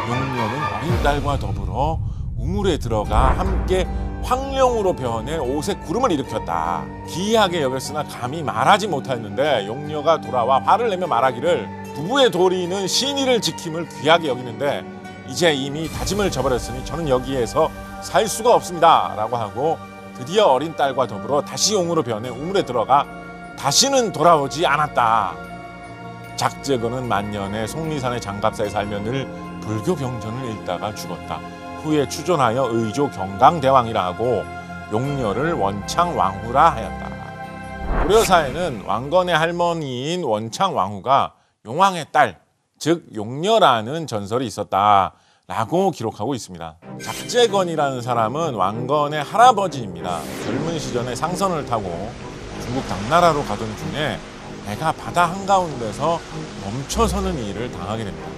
용녀는 어린 딸과 더불어 우물에 들어가 함께 황룡으로 변해 옷에 구름을 일으켰다. 기이하게 여겼으나 감히 말하지 못하였는데 용녀가 돌아와 화를 내며 말하기를 부부의 도리는 신의를 지킴을 귀하게 여기는데 이제 이미 다짐을 저버렸으니 저는 여기에서 살 수가 없습니다. 라고 하고 드디어 어린 딸과 더불어 다시 용으로 변해 우물에 들어가 다시는 돌아오지 않았다. 작제건은 만년에 속리산의 장갑사에 살며 늘 불교 경전을 읽다가 죽었다. 후에 추존하여 의조 경강대왕이라 하고 용녀를 원창왕후라 하였다. 고려사에는 왕건의 할머니인 원창왕후가 용왕의 딸, 즉 용녀라는 전설이 있었다라고 기록하고 있습니다. 작제건이라는 사람은 왕건의 할아버지입니다. 젊은 시절에 상선을 타고 중국 당나라로 가던 중에 배가 바다 한가운데서 멈춰서는 일을 당하게 됩니다.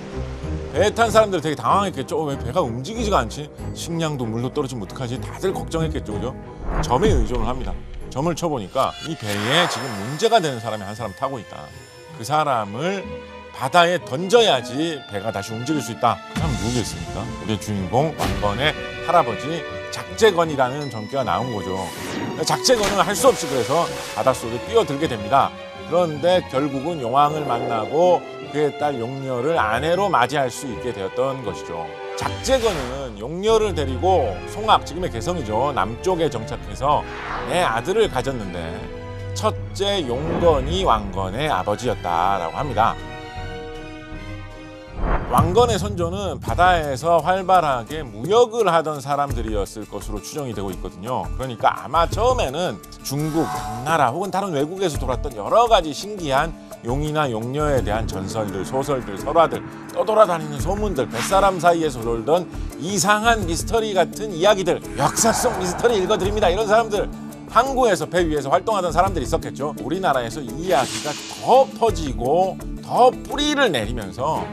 배에 탄 사람들 되게 당황했겠죠. 왜 배가 움직이지가 않지? 식량도 물도 떨어지면 어떡하지? 다들 걱정했겠죠, 그죠? 점에 의존을 합니다. 점을 쳐보니까 이 배에 지금 문제가 되는 사람이 한 사람 타고 있다. 그 사람을 바다에 던져야지 배가 다시 움직일 수 있다. 그 사람 누구겠습니까? 우리의 주인공 왕건의 할아버지 작제건이라는 전개가 나온 거죠. 작제건은 할 수 없이 그래서 바닷속에 뛰어들게 됩니다. 그런데 결국은 용왕을 만나고 그의 딸 용녀를 아내로 맞이할 수 있게 되었던 것이죠. 작제건은 용녀를 데리고 송악, 지금의 개성이죠. 남쪽에 정착해서 내 아들을 가졌는데 첫째 용건이 왕건의 아버지였다라고 합니다. 왕건의 선조는 바다에서 활발하게 무역을 하던 사람들이었을 것으로 추정이 되고 있거든요. 그러니까 아마 처음에는 중국, 당나라 혹은 다른 외국에서 돌았던 여러 가지 신기한 용이나 용녀에 대한 전설들, 소설들, 설화들, 떠돌아다니는 소문들, 뱃사람 사이에서 돌던 이상한 미스터리 같은 이야기들, 역사 속 미스터리 읽어드립니다. 이런 사람들 항구에서 배 위에서 활동하던 사람들이 있었겠죠. 우리나라에서 이 이야기가 더 퍼지고 더 뿌리를 내리면서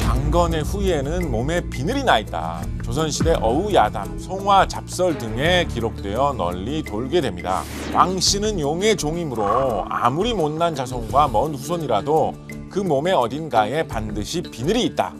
왕건의 후예는 몸에 비늘이 나 있다. 조선시대 어우야담, 송화, 잡설 등에 기록되어 널리 돌게 됩니다. 왕씨는 용의 종이므로 아무리 못난 자손과 먼 후손이라도 그 몸의 어딘가에 반드시 비늘이 있다.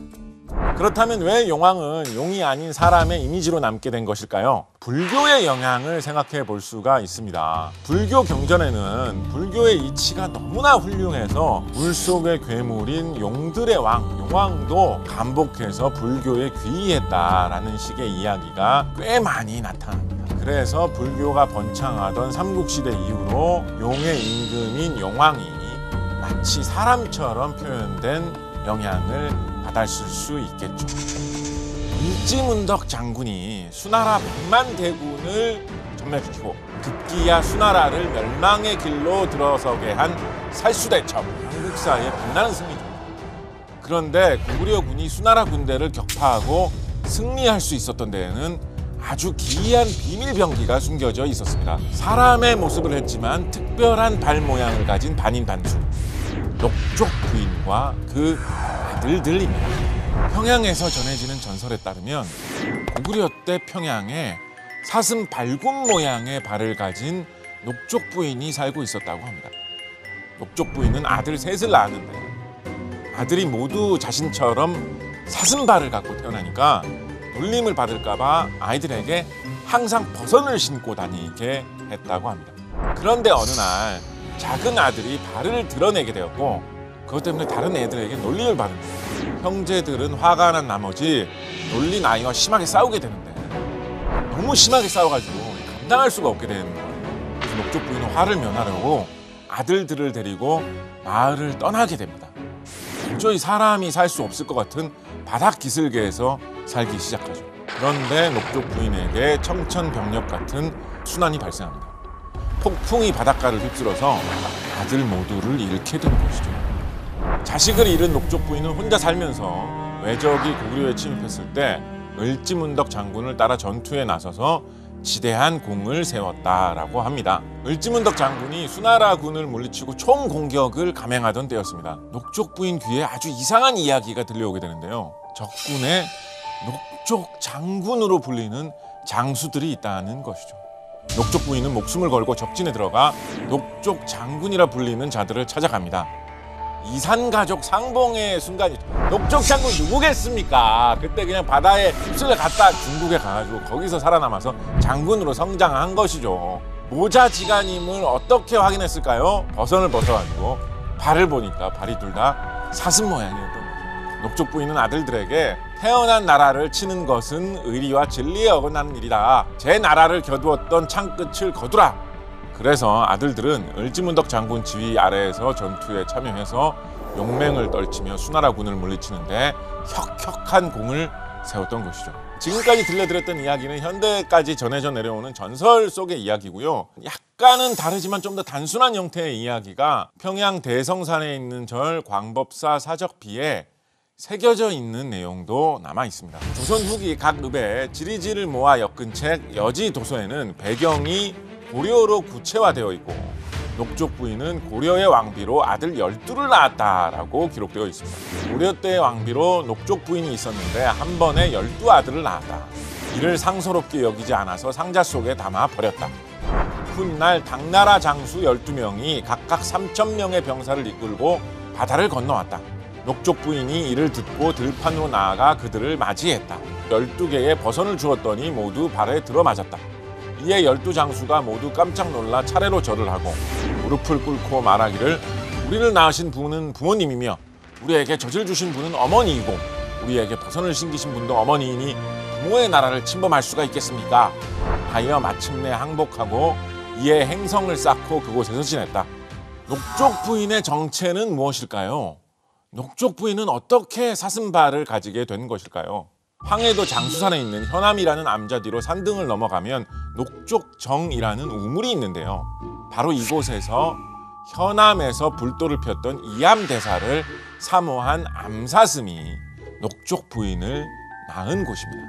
그렇다면 왜 용왕은 용이 아닌 사람의 이미지로 남게 된 것일까요? 불교의 영향을 생각해 볼 수가 있습니다. 불교 경전에는 불교의 이치가 너무나 훌륭해서 물속의 괴물인 용들의 왕, 용왕도 감복해서 불교에 귀의했다라는 식의 이야기가 꽤 많이 나타납니다. 그래서 불교가 번창하던 삼국시대 이후로 용의 임금인 용왕이 마치 사람처럼 표현된 영향을 받았을 수 있겠죠. 을지문덕 장군이 수나라 100만 대군을 전멸시키고 급기야 수나라를 멸망의 길로 들어서게 한 살수대첩, 한국사의 빛나는 승리죠. 그런데 고구려군이 수나라 군대를 격파하고 승리할 수 있었던 데에는 아주 기이한 비밀병기가 숨겨져 있었습니다. 사람의 모습을 했지만 특별한 발 모양을 가진 반인반수, 녹족 부인과 그 아들들입니다. 평양에서 전해지는 전설에 따르면 고구려 때 평양에 사슴 발굽 모양의 발을 가진 녹족 부인이 살고 있었다고 합니다. 녹족 부인은 아들 셋을 낳았는데 아들이 모두 자신처럼 사슴발을 갖고 태어나니까 놀림을 받을까봐 아이들에게 항상 버선을 신고 다니게 했다고 합니다. 그런데 어느 날 작은 아들이 발을 드러내게 되었고 그것 때문에 다른 애들에게 놀림을 받은 거예요. 형제들은 화가 난 나머지 놀린 아이와 심하게 싸우게 되는데 너무 심하게 싸워가지고 감당할 수가 없게 되는 거예요. 그래서 녹족 부인은 화를 면하려고 아들들을 데리고 마을을 떠나게 됩니다. 도저히 사람이 살 수 없을 것 같은 바닥 기슭에서 살기 시작하죠. 그런데 녹족 부인에게 청천벽력 같은 순환이 발생합니다. 폭풍이 바닷가를 휩쓸어서 아들 모두를 잃게 된 것이죠. 자식을 잃은 녹족 부인은 혼자 살면서 외적이 고구려에 침입했을 때 을지문덕 장군을 따라 전투에 나서서 지대한 공을 세웠다라고 합니다. 을지문덕 장군이 수나라 군을 물리치고 총공격을 감행하던 때였습니다. 녹족 부인 귀에 아주 이상한 이야기가 들려오게 되는데요. 적군에 녹족 장군으로 불리는 장수들이 있다는 것이죠. 녹족 부인은 목숨을 걸고 적진에 들어가 녹족 장군이라 불리는 자들을 찾아갑니다. 이산가족 상봉의 순간이죠. 녹족 장군 누구겠습니까? 그때 그냥 바다에 휩쓸려 갔다 중국에 가가지고 거기서 살아남아서 장군으로 성장한 것이죠. 모자지간임을 어떻게 확인했을까요? 버선을 벗어가지고 발을 보니까 발이 둘 다 사슴 모양이었던 거죠. 녹족 부인은 아들들에게 태어난 나라를 치는 것은 의리와 진리에 어긋나는 일이다. 제 나라를 겨두었던 창끝을 거두라. 그래서 아들들은 을지문덕 장군 지휘 아래에서 전투에 참여해서 용맹을 떨치며 수나라 군을 물리치는데 혁혁한 공을 세웠던 것이죠. 지금까지 들려드렸던 이야기는 현대까지 전해져 내려오는 전설 속의 이야기고요. 약간은 다르지만 좀 더 단순한 형태의 이야기가 평양 대성산에 있는 절 광법사 사적비에 새겨져 있는 내용도 남아 있습니다. 조선 후기 각 읍에 지리지를 모아 엮은 책 여지도서에는 배경이 고려로 구체화되어 있고 녹족 부인은 고려의 왕비로 아들 12를 낳았다라고 기록되어 있습니다. 고려 때의 왕비로 녹족 부인이 있었는데 한 번에 12아들을 낳았다. 이를 상서롭게 여기지 않아서 상자 속에 담아 버렸다. 훗날 당나라 장수 12명이 각각 3,000명의 병사를 이끌고 바다를 건너왔다. 녹족 부인이 이를 듣고 들판으로 나아가 그들을 맞이했다. 12개의 버선을 주었더니 모두 발에 들어맞았다. 이에 12장수가 모두 깜짝 놀라 차례로 절을 하고 무릎을 꿇고 말하기를 우리를 낳으신 분은 부모님이며 우리에게 젖을 주신 분은 어머니이고 우리에게 버선을 신기신 분도 어머니이니 부모의 나라를 침범할 수가 있겠습니까? 하여 마침내 항복하고 이에 행성을 쌓고 그곳에서 지냈다. 녹족 부인의 정체는 무엇일까요? 녹족 부인은 어떻게 사슴발을 가지게 된 것일까요? 황해도 장수산에 있는 현암이라는 암자 뒤로 산등을 넘어가면 녹족정이라는 우물이 있는데요. 바로 이곳에서 현암에서 불도를 폈던 이암대사를 사모한 암사슴이 녹족 부인을 낳은 곳입니다.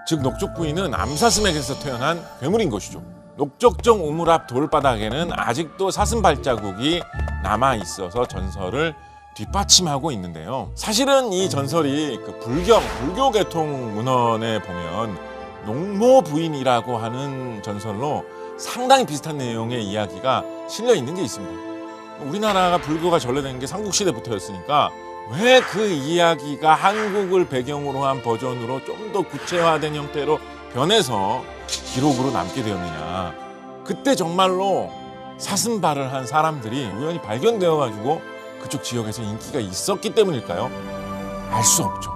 즉 녹족 부인은 암사슴에게서 태어난 괴물인 것이죠. 녹족정 우물 앞 돌바닥에는 아직도 사슴 발자국이 남아있어서 전설을 뒷받침하고 있는데요. 사실은 이 전설이 그 불교 계통 문헌에 보면 농모부인이라고 하는 전설로 상당히 비슷한 내용의 이야기가 실려 있는 게 있습니다. 우리나라가 불교가 전래된 게 삼국시대부터였으니까 왜 그 이야기가 한국을 배경으로 한 버전으로 좀 더 구체화된 형태로 변해서 기록으로 남게 되었느냐. 그때 정말로 사슴발을 한 사람들이 우연히 발견되어가지고 그쪽 지역에서 인기가 있었기 때문일까요? 알 수 없죠.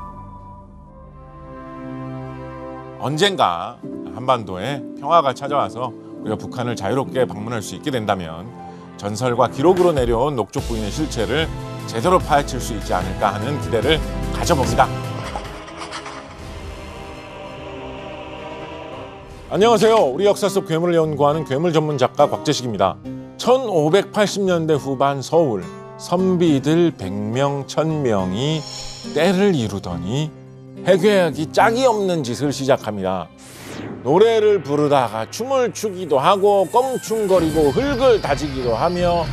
언젠가 한반도에 평화가 찾아와서 우리가 북한을 자유롭게 방문할 수 있게 된다면 전설과 기록으로 내려온 녹족 부인의 실체를 제대로 파헤칠 수 있지 않을까 하는 기대를 가져봅니다. 안녕하세요. 우리 역사 속 괴물을 연구하는 괴물 전문 작가 곽재식입니다. 1580년대 후반 서울 선비들 100명, 1000명이 때를 이루더니 해괴하기 짝이 없는 짓을 시작합니다. 노래를 부르다가 춤을 추기도 하고 껑충거리고 흙을 다지기도 하며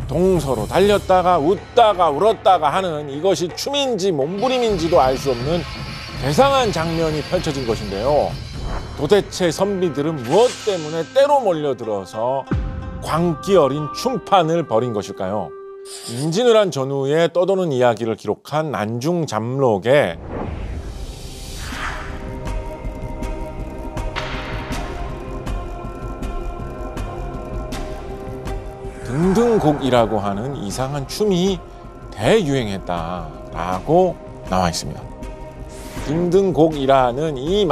동서로 달렸다가 웃다가 울었다가 하는 이것이 춤인지 몸부림인지도 알 수 없는 괴상한 장면이 펼쳐진 것인데요. 도대체 선비들은 무엇 때문에 때로 몰려들어서 광기 어린 춤판을 벌인 것일까요? 임진왜란 전후에 떠도는 이야기를 기록한 난중잠록에 등등곡이라고 하는 이상한 춤이 대유행했다라고 나와 있습니다. 등등곡이라는 이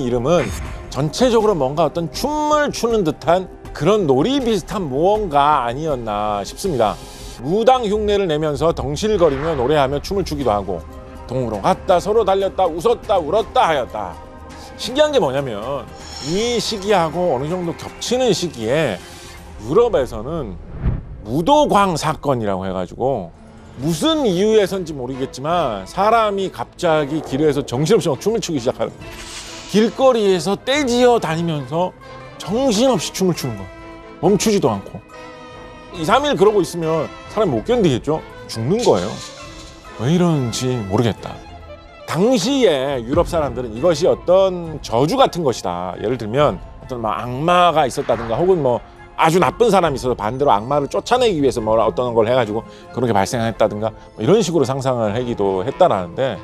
이름은 전체적으로 뭔가 어떤 춤을 추는 듯한 그런 놀이 비슷한 무언가 아니었나 싶습니다. 무당 흉내를 내면서 덩실거리며 노래하며 춤을 추기도 하고 동으로 갔다 서로 달렸다 웃었다 울었다 하였다. 신기한 게 뭐냐면 이 시기하고 어느 정도 겹치는 시기에 유럽에서는 무도광 사건이라고 해가지고 무슨 이유에선지 모르겠지만 사람이 갑자기 길에서 정신없이 막 춤을 추기 시작하는 거예요. 길거리에서 떼지어 다니면서 정신없이 춤을 추는 거예요. 멈추지도 않고 2, 3일 그러고 있으면 사람이 못 견디겠죠. 죽는 거예요. 왜 이런지 모르겠다. 당시에 유럽 사람들은 이것이 어떤 저주 같은 것이다. 예를 들면 어떤 막 악마가 있었다든가 혹은 뭐 아주 나쁜 사람이 있어서 반대로 악마를 쫓아내기 위해서 뭐 어떤 걸 해가지고 그렇게 발생했다든가 뭐 이런 식으로 상상을 하기도 했다라는데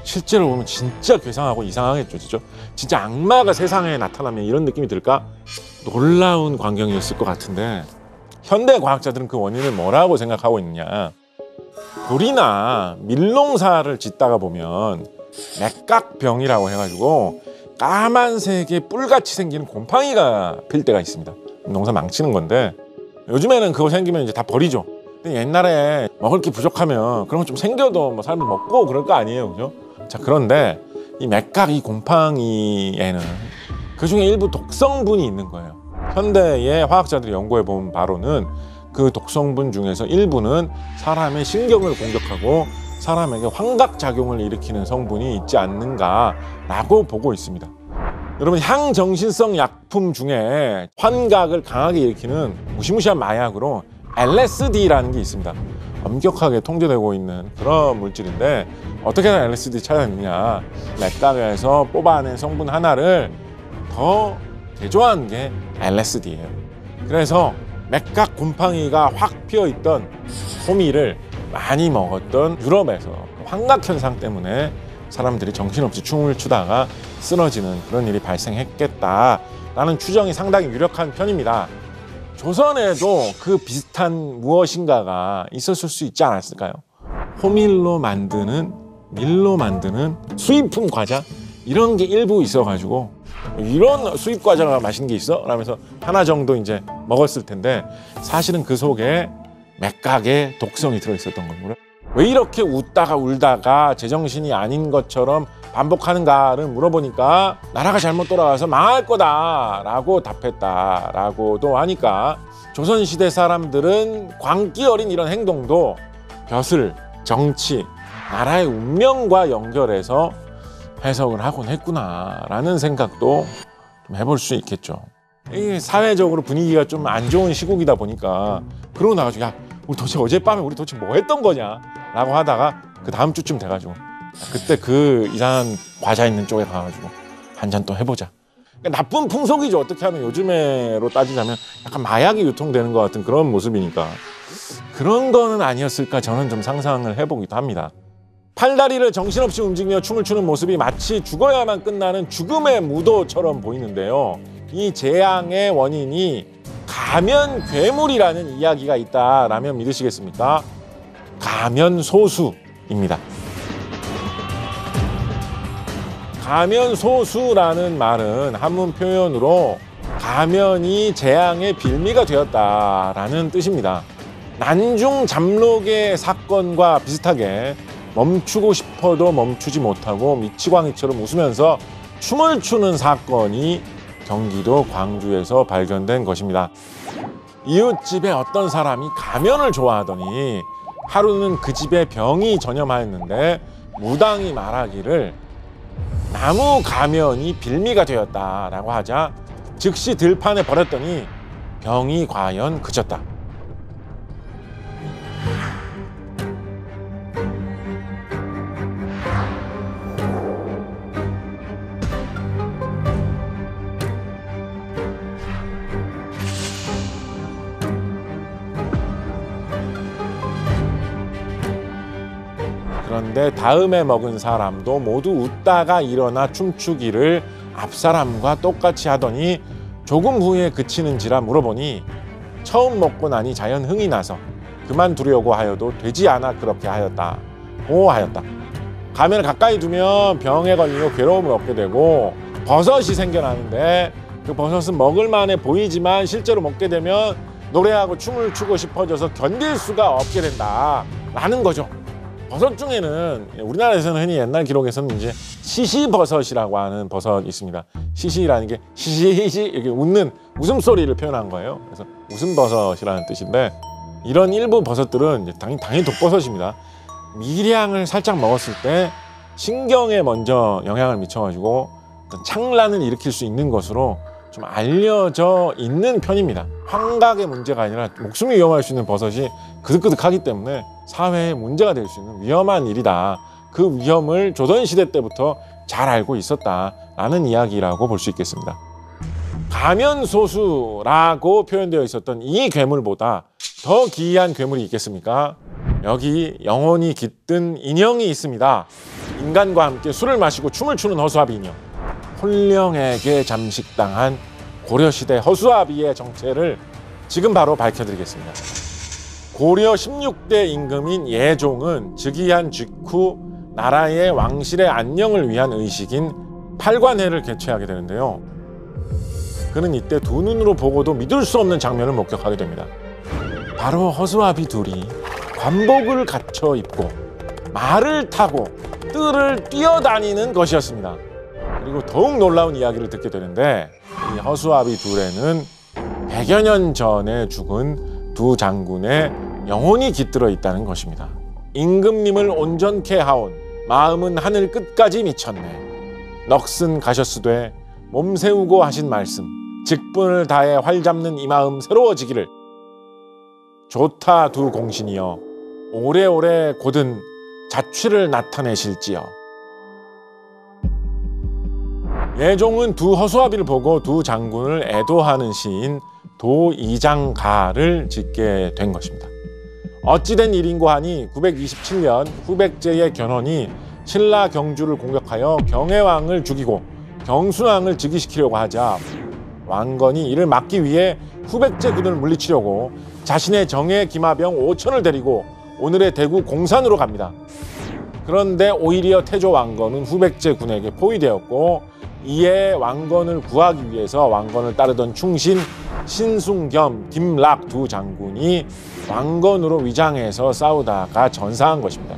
실제로 보면 진짜 괴상하고 이상하겠죠. 진짜 악마가 세상에 나타나면 이런 느낌이 들까? 놀라운 광경이었을 것 같은데 현대 과학자들은 그 원인을 뭐라고 생각하고 있느냐. 돌이나 밀농사를 짓다가 보면 맥각병이라고 해가지고 까만색의 뿔같이 생기는 곰팡이가 필 때가 있습니다. 농사 망치는 건데 요즘에는 그거 생기면 이제 다 버리죠. 근데 옛날에 먹을 게 부족하면 그런 거 좀 생겨도 뭐 사람들 먹고 그럴 거 아니에요, 그죠? 자, 그런데 이 맥각, 이 곰팡이에는 그 중에 일부 독성분이 있는 거예요. 현대의 화학자들이 연구해 본 바로는 그 독성분 중에서 일부는 사람의 신경을 공격하고 사람에게 환각작용을 일으키는 성분이 있지 않는가라고 보고 있습니다. 여러분, 향정신성 약품 중에 환각을 강하게 일으키는 무시무시한 마약으로 LSD라는 게 있습니다. 엄격하게 통제되고 있는 그런 물질인데 어떻게 LSD 찾아냈느냐. 맥각에서 뽑아낸 성분 하나를 더 개조한 게 LSD예요. 그래서 맥각 곰팡이가 확 피어있던 호미를 많이 먹었던 유럽에서 환각 현상 때문에 사람들이 정신없이 춤을 추다가 쓰러지는 그런 일이 발생했겠다라는 추정이 상당히 유력한 편입니다. 조선에도 그 비슷한 무엇인가가 있었을 수 있지 않았을까요? 호밀로 만드는, 밀로 만드는 수입품 과자 이런 게 일부 있어가지고 이런 수입 과자가 맛있는 게 있어? 라면서 하나 정도 이제 먹었을 텐데 사실은 그 속에 맥각의 독성이 들어있었던 겁니다. 왜 이렇게 웃다가 울다가 제정신이 아닌 것처럼 반복하는가를 물어보니까 나라가 잘못 돌아가서 망할 거다라고 답했다라고도 하니까 조선시대 사람들은 광기 어린 이런 행동도 벼슬, 정치, 나라의 운명과 연결해서 해석을 하곤 했구나라는 생각도 좀 해볼 수 있겠죠. 이 사회적으로 분위기가 좀 안 좋은 시국이다 보니까 그러고 나가지고 야, 우리 도대체 어젯밤에 우리 도대체 뭐 했던 거냐 라고 하다가 그 다음 주쯤 돼가지고 그때 그 이상한 과자 있는 쪽에 가가지고 한 잔 또 해보자. 그러니까 나쁜 풍속이죠. 어떻게 하면 요즘에로 따지자면 약간 마약이 유통되는 것 같은 그런 모습이니까 그런 거는 아니었을까 저는 좀 상상을 해보기도 합니다. 팔다리를 정신없이 움직이며 춤을 추는 모습이 마치 죽어야만 끝나는 죽음의 무도처럼 보이는데요. 이 재앙의 원인이 가면 괴물이라는 이야기가 있다라면 믿으시겠습니까? 가면소수입니다. 가면소수라는 말은 한문 표현으로 가면이 재앙의 빌미가 되었다라는 뜻입니다. 난중 잠록의 사건과 비슷하게 멈추고 싶어도 멈추지 못하고 미치광이처럼 웃으면서 춤을 추는 사건이 경기도 광주에서 발견된 것입니다. 이웃집에 어떤 사람이 가면을 좋아하더니 하루는 그 집에 병이 전염하였는데 무당이 말하기를 나무 가면이 빌미가 되었다라고 하자 즉시 들판에 버렸더니 병이 과연 그쳤다. 그런데 다음에 먹은 사람도 모두 웃다가 일어나 춤추기를 앞사람과 똑같이 하더니 조금 후에 그치는지라 물어보니 처음 먹고 나니 자연 흥이 나서 그만두려고 하여도 되지 않아 그렇게 하였다고 하였다. 가면을 가까이 두면 병에 걸리고 괴로움을 얻게 되고 버섯이 생겨나는데 그 버섯은 먹을 만해 보이지만 실제로 먹게 되면 노래하고 춤을 추고 싶어져서 견딜 수가 없게 된다라는 거죠. 버섯 중에는 우리나라에서는 흔히 옛날 기록에서는 이제 시시버섯이라고 하는 버섯이 있습니다. 시시라는 게 시시시 이렇게 웃는 웃음소리를 표현한 거예요. 그래서 웃음버섯이라는 뜻인데 이런 일부 버섯들은 이제 당연히 독버섯입니다. 미량을 살짝 먹었을 때 신경에 먼저 영향을 미쳐가지고 어떤 창란을 일으킬 수 있는 것으로 좀 알려져 있는 편입니다. 환각의 문제가 아니라 목숨이 위험할 수 있는 버섯이 그득그득하기 때문에 사회에 문제가 될 수 있는 위험한 일이다. 그 위험을 조선시대 때부터 잘 알고 있었다라는 이야기라고 볼 수 있겠습니다. 가면소수라고 표현되어 있었던 이 괴물보다 더 기이한 괴물이 있겠습니까? 여기 영혼이 깃든 인형이 있습니다. 인간과 함께 술을 마시고 춤을 추는 허수아비 인형. 혼령에게 잠식당한 고려시대 허수아비의 정체를 지금 바로 밝혀드리겠습니다. 고려 16대 임금인 예종은 즉위한 직후 나라의 왕실의 안녕을 위한 의식인 팔관회를 개최하게 되는데요. 그는 이때 두 눈으로 보고도 믿을 수 없는 장면을 목격하게 됩니다. 바로 허수아비 둘이 관복을 갖춰 입고 말을 타고 뜰을 뛰어다니는 것이었습니다. 그리고 더욱 놀라운 이야기를 듣게 되는데 이 허수아비 둘에는 100여 년 전에 죽은 두 장군의 영혼이 깃들어 있다는 것입니다. 임금님을 온전케 하온 마음은 하늘 끝까지 미쳤네. 넋은 가셨으되 몸 세우고 하신 말씀 직분을 다해 활 잡는 이 마음 새로워지기를. 좋다 두 공신이여 오래오래 곧은 자취를 나타내실지어. 예종은 두 허수아비를 보고 두 장군을 애도하는 시인 도이장가를 짓게 된 것입니다. 어찌된 일인고 하니 927년 후백제의 견훤이 신라 경주를 공격하여 경혜왕을 죽이고 경순왕을 즉위시키려고 하자 왕건이 이를 막기 위해 후백제 군을 물리치려고 자신의 정예 기마병 5천을 데리고 오늘의 대구 공산으로 갑니다. 그런데 오히려 태조 왕건은 후백제 군에게 포위되었고 이에 왕건을 구하기 위해서 왕건을 따르던 충신 신숭겸, 김락 두 장군이 왕건으로 위장해서 싸우다가 전사한 것입니다.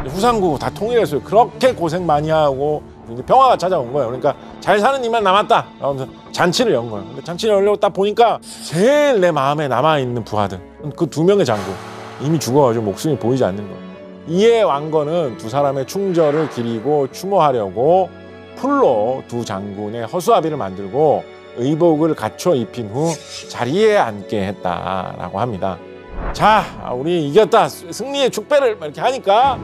후삼국 다 통일했어요. 그렇게 고생 많이 하고 이제 평화가 찾아온 거예요. 그러니까 잘 사는 이만 남았다. 그러면서 잔치를 연 거예요. 근데 잔치를 열려고 딱 보니까 제일 내 마음에 남아있는 부하들, 그 두 명의 장군 이미 죽어가지고 목숨이 보이지 않는 거예요. 이에 왕건은 두 사람의 충절을 기리고 추모하려고 풀로 두 장군의 허수아비를 만들고 의복을 갖춰 입힌 후 자리에 앉게 했다라고 합니다. 자, 우리 이겼다, 승리의 축배를 이렇게 하니까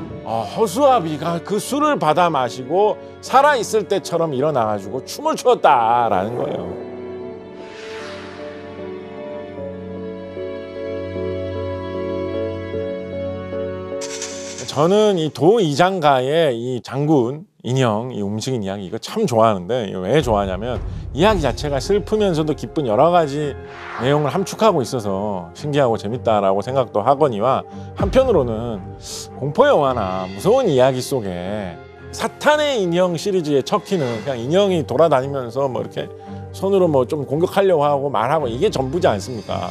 허수아비가 그 술을 받아 마시고 살아있을 때처럼 일어나가지고 춤을 추었다라는 거예요. 저는 이 도이장가의 이 장군 인형, 이 움직인 이야기 이거 참 좋아하는데 왜 좋아하냐면 이야기 자체가 슬프면서도 기쁜 여러 가지 내용을 함축하고 있어서 신기하고 재밌다라고 생각도 하거니와 한편으로는 공포 영화나 무서운 이야기 속에 사탄의 인형 시리즈의 척키는 그냥 인형이 돌아다니면서 뭐 이렇게 손으로 뭐 좀 공격하려고 하고 말하고 이게 전부지 않습니까?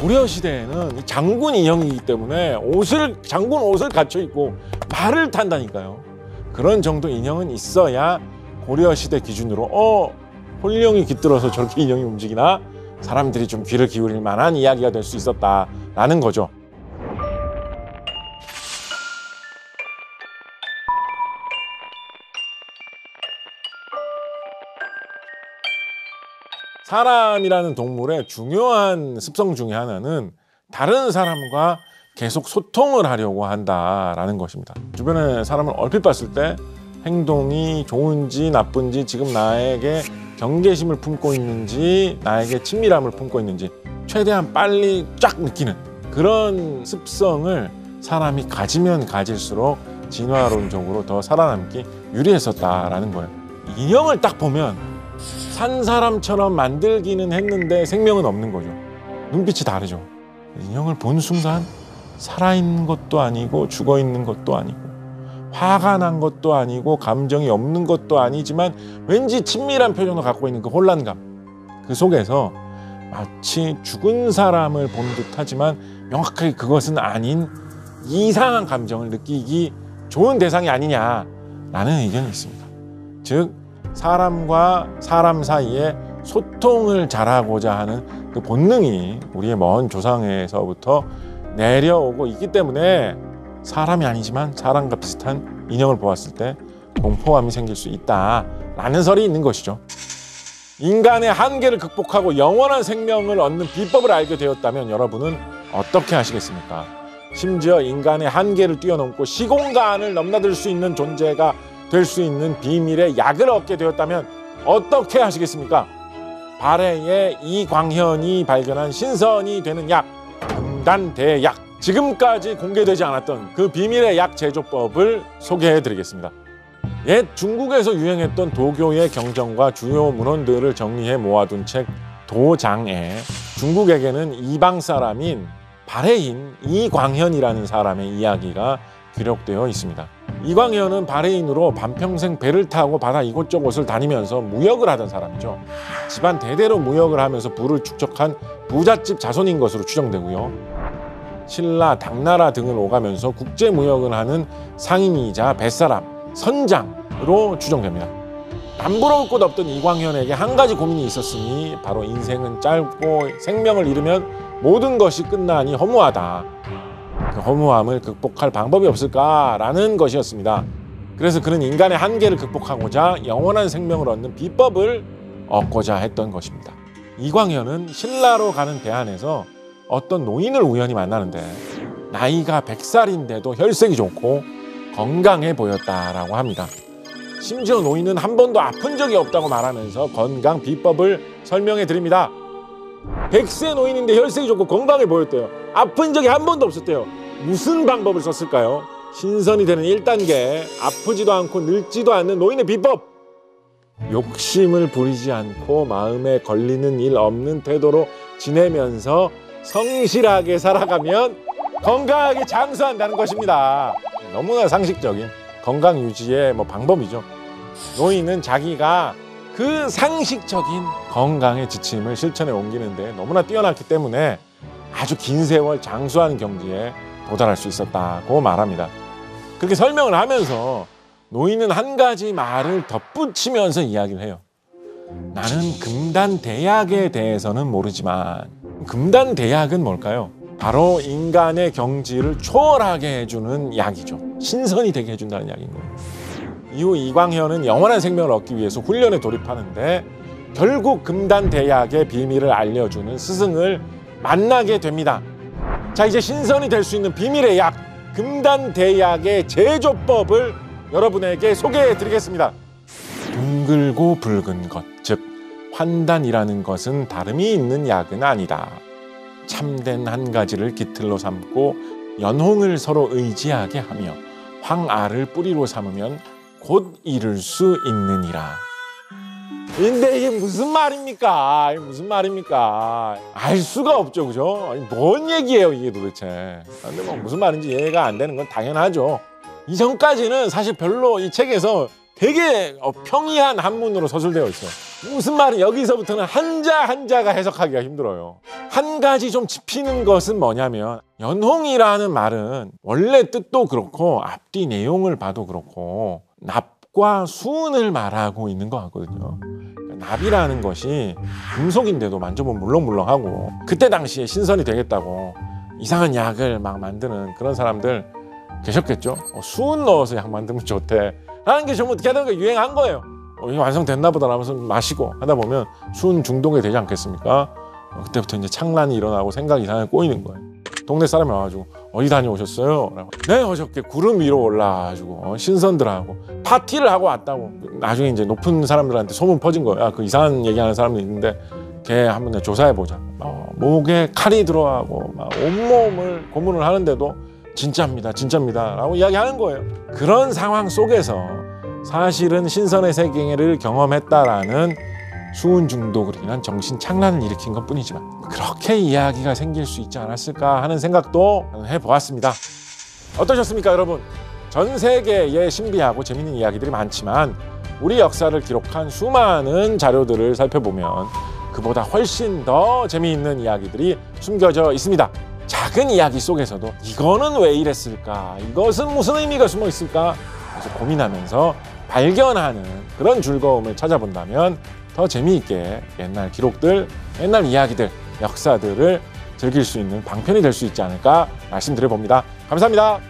고려 시대에는 이 장군 인형이기 때문에 장군 옷을 갖춰 입고 말을 탄다니까요. 그런 정도 인형은 있어야 고려 시대 기준으로 홀령이 깃들어서 저렇게 인형이 움직이나 사람들이 좀 귀를 기울일 만한 이야기가 될 수 있었다라는 거죠. 사람이라는 동물의 중요한 습성 중에 하나는 다른 사람과 계속 소통을 하려고 한다라는 것입니다. 주변에 사람을 얼핏 봤을 때 행동이 좋은지 나쁜지, 지금 나에게 경계심을 품고 있는지, 나에게 친밀함을 품고 있는지 최대한 빨리 쫙 느끼는 그런 습성을 사람이 가지면 가질수록 진화론적으로 더 살아남기 유리했었다라는 거예요. 인형을 딱 보면 산 사람처럼 만들기는 했는데 생명은 없는 거죠. 눈빛이 다르죠. 인형을 본 순간 살아있는 것도 아니고 죽어있는 것도 아니고 화가 난 것도 아니고 감정이 없는 것도 아니지만 왠지 친밀한 표정을 갖고 있는 그 혼란감, 그 속에서 마치 죽은 사람을 본 듯하지만 명확하게 그것은 아닌 이상한 감정을 느끼기 좋은 대상이 아니냐라는 의견이 있습니다. 즉 사람과 사람 사이에 소통을 잘하고자 하는 그 본능이 우리의 먼 조상에서부터 내려오고 있기 때문에 사람이 아니지만 사람과 비슷한 인형을 보았을 때 공포감이 생길 수 있다라는 설이 있는 것이죠. 인간의 한계를 극복하고 영원한 생명을 얻는 비법을 알게 되었다면 여러분은 어떻게 하시겠습니까? 심지어 인간의 한계를 뛰어넘고 시공간을 넘나들 수 있는 존재가 될 수 있는 비밀의 약을 얻게 되었다면 어떻게 하시겠습니까? 발해의 이광현이 발견한 신선이 되는 약, 금단대약. 지금까지 공개되지 않았던 그 비밀의 약 제조법을 소개해드리겠습니다. 옛 중국에서 유행했던 도교의 경전과 주요 문헌들을 정리해 모아둔 책 도장에 중국에게는 이방 사람인 발해인 이광현이라는 사람의 이야기가 기록되어 있습니다. 이광현은 발해인으로 반평생 배를 타고 바다 이곳저곳을 다니면서 무역을 하던 사람이죠. 집안 대대로 무역을 하면서 부를 축적한 부잣집 자손인 것으로 추정되고요. 신라, 당나라 등을 오가면서 국제무역을 하는 상인이자 뱃사람, 선장으로 추정됩니다. 남부러울 것 없던 이광현에게 한 가지 고민이 있었으니 바로 인생은 짧고 생명을 잃으면 모든 것이 끝나니 허무하다. 그 허무함을 극복할 방법이 없을까라는 것이었습니다. 그래서 그는 인간의 한계를 극복하고자 영원한 생명을 얻는 비법을 얻고자 했던 것입니다. 이광현은 신라로 가는 배 안에서 어떤 노인을 우연히 만나는데 나이가 100살인데도 혈색이 좋고 건강해 보였다라고 합니다. 심지어 노인은 한 번도 아픈 적이 없다고 말하면서 건강 비법을 설명해 드립니다. 100세 노인인데 혈색이 좋고 건강해 보였대요. 아픈 적이 한 번도 없었대요. 무슨 방법을 썼을까요? 신선이 되는 1단계, 아프지도 않고 늙지도 않는 노인의 비법. 욕심을 부리지 않고 마음에 걸리는 일 없는 태도로 지내면서 성실하게 살아가면 건강하게 장수한다는 것입니다. 너무나 상식적인 건강 유지의 방법이죠. 노인은 자기가 그 상식적인 건강의 지침을 실천에 옮기는데 너무나 뛰어났기 때문에 아주 긴 세월 장수하는 경지에 도달할 수 있었다고 말합니다. 그렇게 설명을 하면서 노인은 한 가지 말을 덧붙이면서 이야기를 해요. 나는 금단대약에 대해서는 모르지만 금단대약은 뭘까요? 바로 인간의 경지를 초월하게 해주는 약이죠. 신선이 되게 해준다는 약인 거예요. 이후 이광현은 영원한 생명을 얻기 위해서 훈련에 돌입하는데 결국 금단대약의 비밀을 알려주는 스승을 만나게 됩니다. 자, 이제 신선이 될 수 있는 비밀의 약, 금단대약의 제조법을 여러분에게 소개해 드리겠습니다. 둥글고 붉은 것, 즉 환단이라는 것은 다름이 있는 약은 아니다. 참된 한 가지를 깃틀로 삼고 연홍을 서로 의지하게 하며 황알을 뿌리로 삼으면 곧 이룰 수 있느니라. 근데 이게 무슨 말입니까? 이게 무슨 말입니까? 알 수가 없죠, 그죠? 아니, 뭔 얘기예요, 이게 도대체. 근데 뭐 무슨 말인지 이해가 안 되는 건 당연하죠. 이전까지는 사실 별로 이 책에서 되게 평이한 한문으로 서술되어 있어요. 무슨 말이 여기서부터는 한자 한자가 해석하기가 힘들어요. 한 가지 좀 짚히는 것은 뭐냐면 연홍이라는 말은 원래 뜻도 그렇고 앞뒤 내용을 봐도 그렇고 납과 수은을 말하고 있는 것 같거든요. 납이라는 것이 금속인데도 만져보면 물렁물렁하고 그때 당시에 신선이 되겠다고 이상한 약을 막 만드는 그런 사람들 계셨겠죠. 수은 넣어서 약 만들면 좋대 라는 게 좀 어떻게 하다가 유행한 거예요. 이게 완성됐나 보다 라면서 마시고 하다 보면 수은 중독이 되지 않겠습니까? 그때부터 이제 창란이 일어나고 생각이 이상하게 꼬이는 거예요. 동네 사람이 와가지고 어디 다녀오셨어요? 라고. 네, 어저께 구름 위로 올라가지고 신선들하고 파티를 하고 왔다고. 나중에 이제 높은 사람들한테 소문 퍼진 거야. 그 이상한 얘기하는 사람도 있는데 걔 한번 조사해보자. 목에 칼이 들어가고 막 온몸을 고문을 하는데도 진짜입니다, 진짜입니다 라고 이야기하는 거예요. 그런 상황 속에서 사실은 신선의 세계를 경험했다라는 수은 중독으로 인한 정신 창란을 일으킨 것 뿐이지만 그렇게 이야기가 생길 수 있지 않았을까 하는 생각도 해보았습니다. 어떠셨습니까, 여러분? 전 세계에 신비하고 재밌는 이야기들이 많지만 우리 역사를 기록한 수많은 자료들을 살펴보면 그보다 훨씬 더 재미있는 이야기들이 숨겨져 있습니다. 작은 이야기 속에서도 이거는 왜 이랬을까? 이것은 무슨 의미가 숨어 있을까? 그래서 고민하면서 발견하는 그런 즐거움을 찾아본다면 더 재미있게 옛날 기록들, 옛날 이야기들, 역사들을 즐길 수 있는 방편이 될 수 있지 않을까 말씀드려봅니다. 감사합니다.